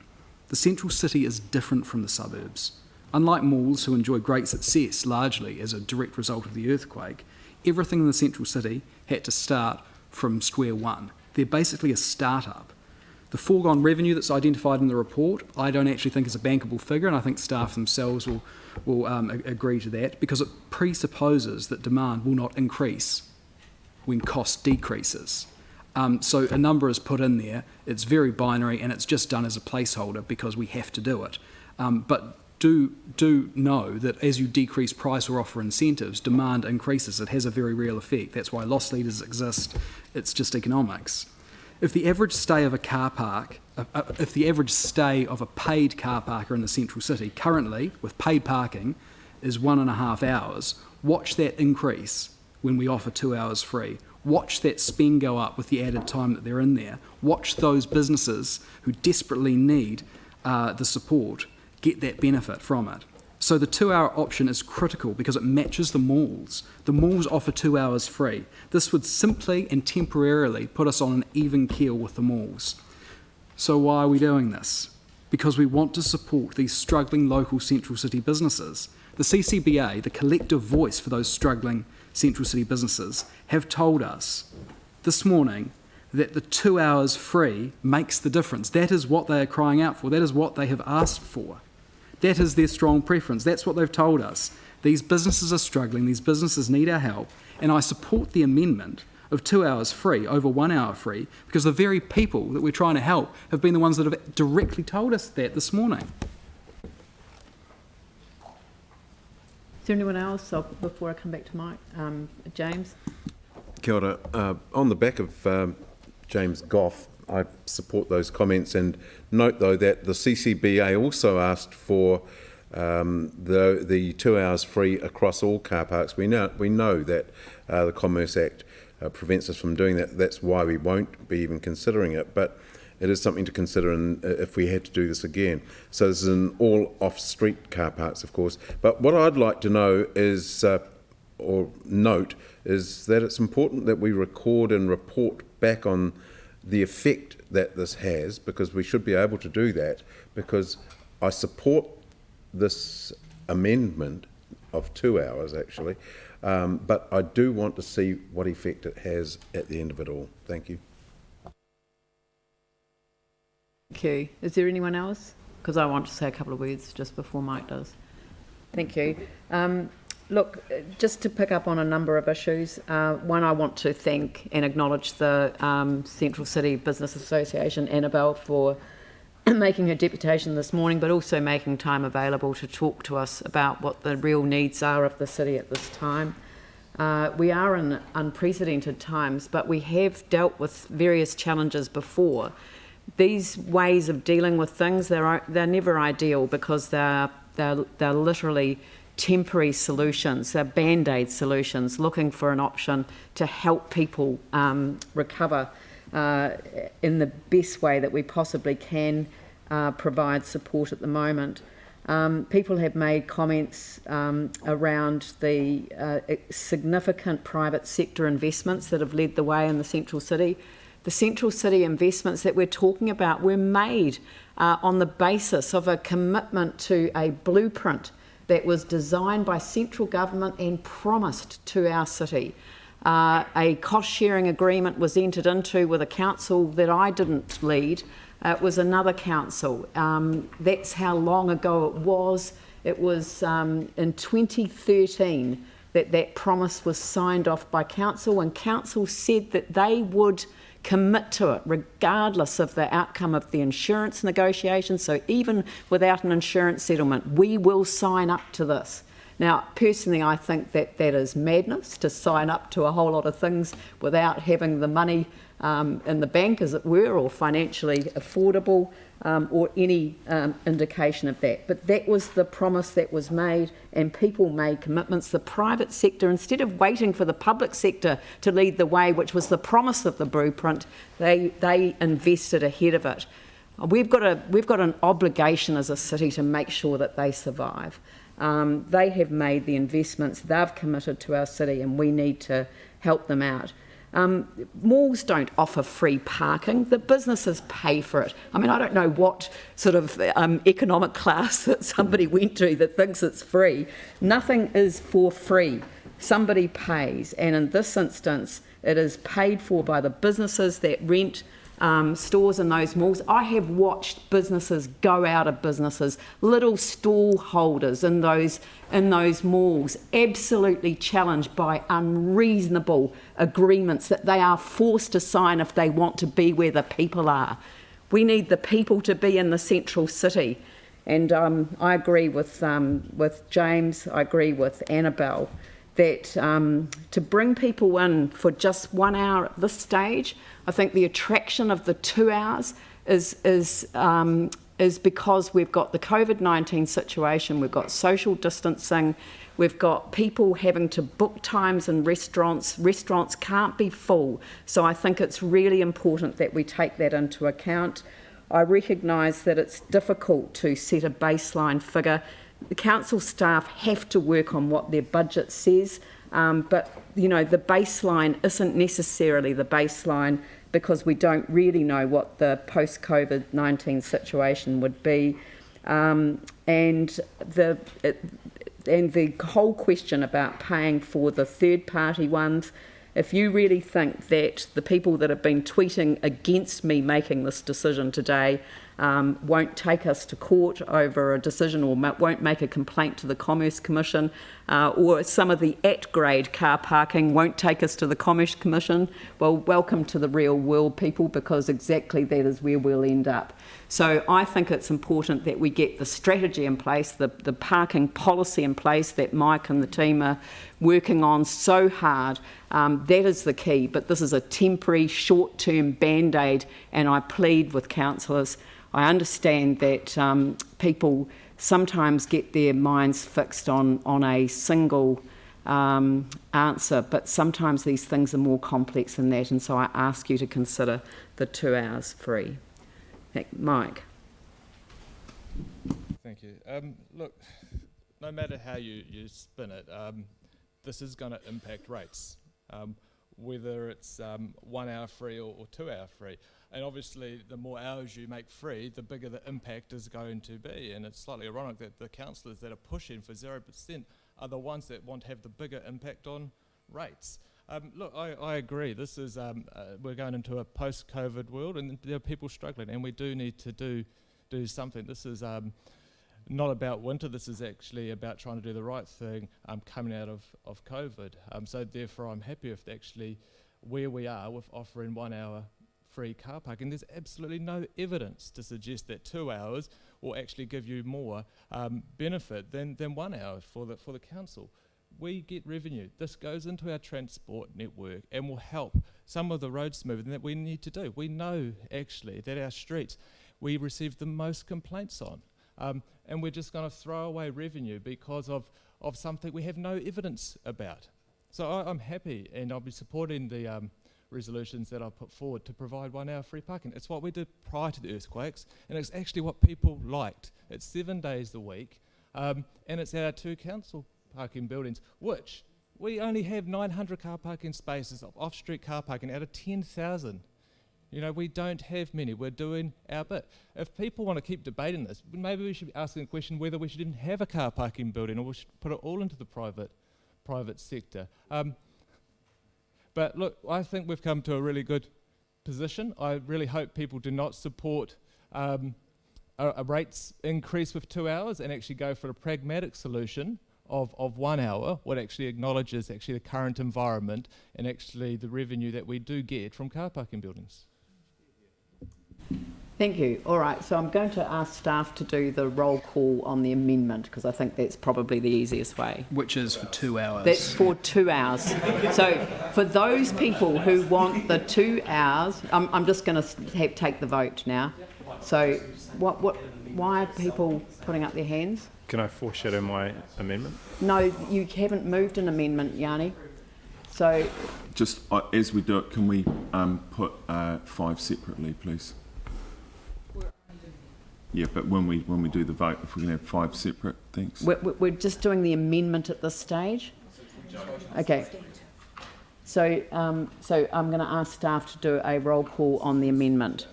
The central city is different from the suburbs. Unlike malls who enjoy great success largely as a direct result of the earthquake, everything in the central city had to start from square one. They're basically a start-up. The foregone revenue that's identified in the report, I don't actually think is a bankable figure, and I think staff themselves will agree to that, because it presupposes that demand will not increase when cost decreases. So a number is put in there, it's very binary, and it's just done as a placeholder because we have to do it. But do know that as you decrease price or offer incentives, demand increases. It has a very real effect. That's why loss leaders exist. It's just economics. If the average stay of a car park, if the average stay of a paid car parker in the central city currently, with paid parking, is 1.5 hours, watch that increase when we offer 2 hours free. Watch that spend go up with the added time that they're in there. Watch those businesses who desperately need the support get that benefit from it. So the 2 hour option is critical because it matches the malls. The malls offer 2 hours free. This would simply and temporarily put us on an even keel with the malls. So why are we doing this? Because we want to support these struggling local central city businesses. The CCBA, the collective voice for those struggling central city businesses, have told us this morning that the 2 hours free makes the difference. That is what they are crying out for. That is what they have asked for. That is their strong preference. That's what they've told us. These businesses are struggling. These businesses need our help. And I support the amendment of 2 hours free over 1 hour free because the very people that we're trying to help have been the ones that have directly told us that this morning. Is there anyone else before I come back to Mike? James? Kia ora. On the back of James Goff, I support those comments and note though that the CCBA also asked for the 2 hours free across all car parks. We know that the Commerce Act prevents us from doing that. That's why we won't be even considering it, but it is something to consider if we had to do this again. So this is in all off-street car parks, of course. But what I'd like to know is, or note, is that it's important that we record and report back on the effect that this has, because we should be able to do that, because I support this amendment of 2 hours actually, but I do want to see what effect it has at the end of it all. Thank you. Thank you. Is there anyone else? Because I want to say a couple of words just before Mike does. Thank you. Look, just to pick up on a number of issues, one, I want to thank and acknowledge the Central City Business Association, Annabelle, for making her deputation this morning, but also making time available to talk to us about what the real needs are of the city at this time. We are in unprecedented times, but we have dealt with various challenges before. These ways of dealing with things, they're never ideal because they're literally temporary solutions. They're band-aid solutions, looking for an option to help people recover in the best way that we possibly can provide support at the moment. People have made comments around the significant private sector investments that have led the way in the Central City. The Central City investments that we're talking about were made on the basis of a commitment to a blueprint that was designed by central government and promised to our city. A cost-sharing agreement was entered into with a council that I didn't lead. It was another council. That's how long ago it was. It was in 2013 that promise was signed off by council, and council said that they would commit to it regardless of the outcome of the insurance negotiations. So even without an insurance settlement, we will sign up to this. Now, personally, I think that is madness to sign up to a whole lot of things without having the money in the bank, as it were, or financially affordable, or any indication of that. But that was the promise that was made, and people made commitments. The private sector, instead of waiting for the public sector to lead the way, which was the promise of the blueprint, they invested ahead of it. We've got an obligation as a city to make sure that they survive. They have made the investments, they've committed to our city, and we need to help them out. Malls don't offer free parking. The businesses pay for it. I mean, I don't know what sort of economic class that somebody went to that thinks it's free. Nothing is for free. Somebody pays, and in this instance, it is paid for by the businesses that rent stores in those malls. I have watched businesses go out of businesses, little stall holders in those malls, absolutely challenged by unreasonable agreements that they are forced to sign if they want to be where the people are. We need the people to be in the central city, and I agree with James, I agree with Annabelle, that to bring people in for just 1 hour at this stage, I think the attraction of the 2 hours is because we've got the COVID-19 situation, we've got social distancing, we've got people having to book times in restaurants. Restaurants can't be full. So I think it's really important that we take that into account. I recognise that it's difficult to set a baseline figure. The council staff have to work on what their budget says, but you know, the baseline isn't necessarily the baseline because we don't really know what the post-COVID-19 situation would be, and the whole question about paying for the third-party ones. If you really think that the people that have been tweeting against me making this decision today won't take us to court over a decision, or won't make a complaint to the Commerce Commission, or some of the at-grade car parking won't take us to the Commerce Commission, well, welcome to the real world, people, because exactly that is where we'll end up. So I think it's important that we get the strategy in place, the parking policy in place that Mike and the team are working on so hard. That is the key, but this is a temporary, short-term band-aid, and I plead with councillors. I understand that people sometimes get their minds fixed on a single answer, but sometimes these things are more complex than that, and so I ask you to consider the 2 hours free. Mike. Thank you. Look, no matter how you spin it, this is going to impact rates, whether it's 1 hour free or 2 hour free. And obviously, the more hours you make free, the bigger the impact is going to be. And it's slightly ironic that the councillors that are pushing for 0% are the ones that want to have the bigger impact on rates. Look, I agree. This is we're going into a post-COVID world, and there are people struggling, and we do need to do something. This is not about winter. This is actually about trying to do the right thing coming out of COVID. So therefore, I'm happy with actually where we are with offering 1 hour free car parking. There's absolutely no evidence to suggest that 2 hours will actually give you more benefit than 1 hour for the council. We get revenue. This goes into our transport network and will help some of the road smoothing that we need to do. We know actually that our streets we receive the most complaints on, and we're just going to throw away revenue because of something we have no evidence about. So I'm happy, and I'll be supporting the resolutions that I put forward to provide 1 hour free parking. It's what we did prior to the earthquakes, and it's actually what people liked. It's 7 days a week, and it's at our 2 council parking buildings, which we only have 900 car parking spaces of off-street car parking out of 10,000. You know, we don't have many. We're doing our bit. If people want to keep debating this, maybe we should be asking the question whether we should even have a car parking building, or we should put it all into the private sector. But look, I think we've come to a really good position. I really hope people do not support a rates increase with 2 hours and actually go for a pragmatic solution of 1 hour, what actually acknowledges actually the current environment and actually the revenue that we do get from car parking buildings. Thank you. All right, so I'm going to ask staff to do the roll call on the amendment because I think that's probably the easiest way. Which is for 2 hours. That's for 2 hours. So for those people who want the 2 hours, I'm just going to take the vote now. So why are people putting up their hands? Can I foreshadow my amendment? No, you haven't moved an amendment, Yanni. So Just as we do it, can we put 5 separately, please? Yeah, but when we do the vote, if we can have 5 separate, thanks. we're just doing the amendment at this stage. Okay. So I'm going to ask staff to do a roll call on the amendment.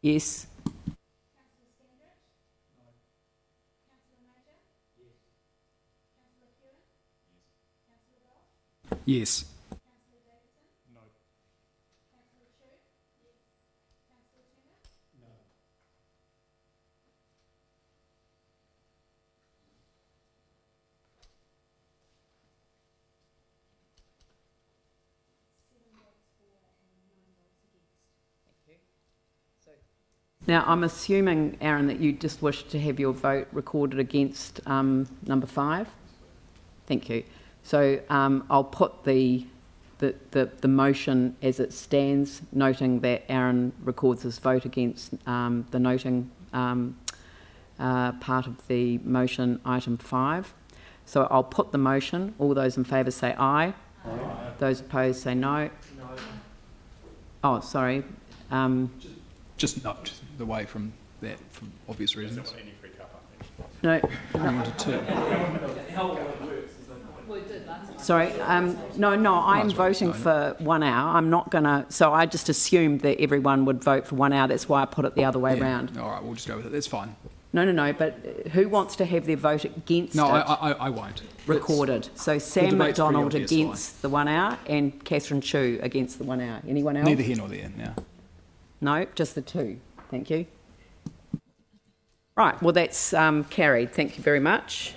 Yes. Yes. Now, I'm assuming, Aaron, that you just wish to have your vote recorded against number 5. Thank you. So I'll put the motion as it stands, noting that Aaron records his vote against the noting part of the motion, item 5. So I'll put the motion. All those in favour say aye. Aye. Those opposed say no. No. Oh, sorry. Just note the way from that for obvious reasons. No. Wanted to. Sorry, no, I'm voting for 1 hour. I'm not going to, so I just assumed that everyone would vote for 1 hour. That's why I put it the other way round. All right, we'll just go with it. That's fine. No, but who wants to have their vote against it? No, I won't. Recorded. So Sam McDonald against the 1 hour and Catherine Chu against the 1 hour. Anyone else? Neither here nor there, no. No, just the 2. Thank you. Right, well, that's carried. Thank you very much.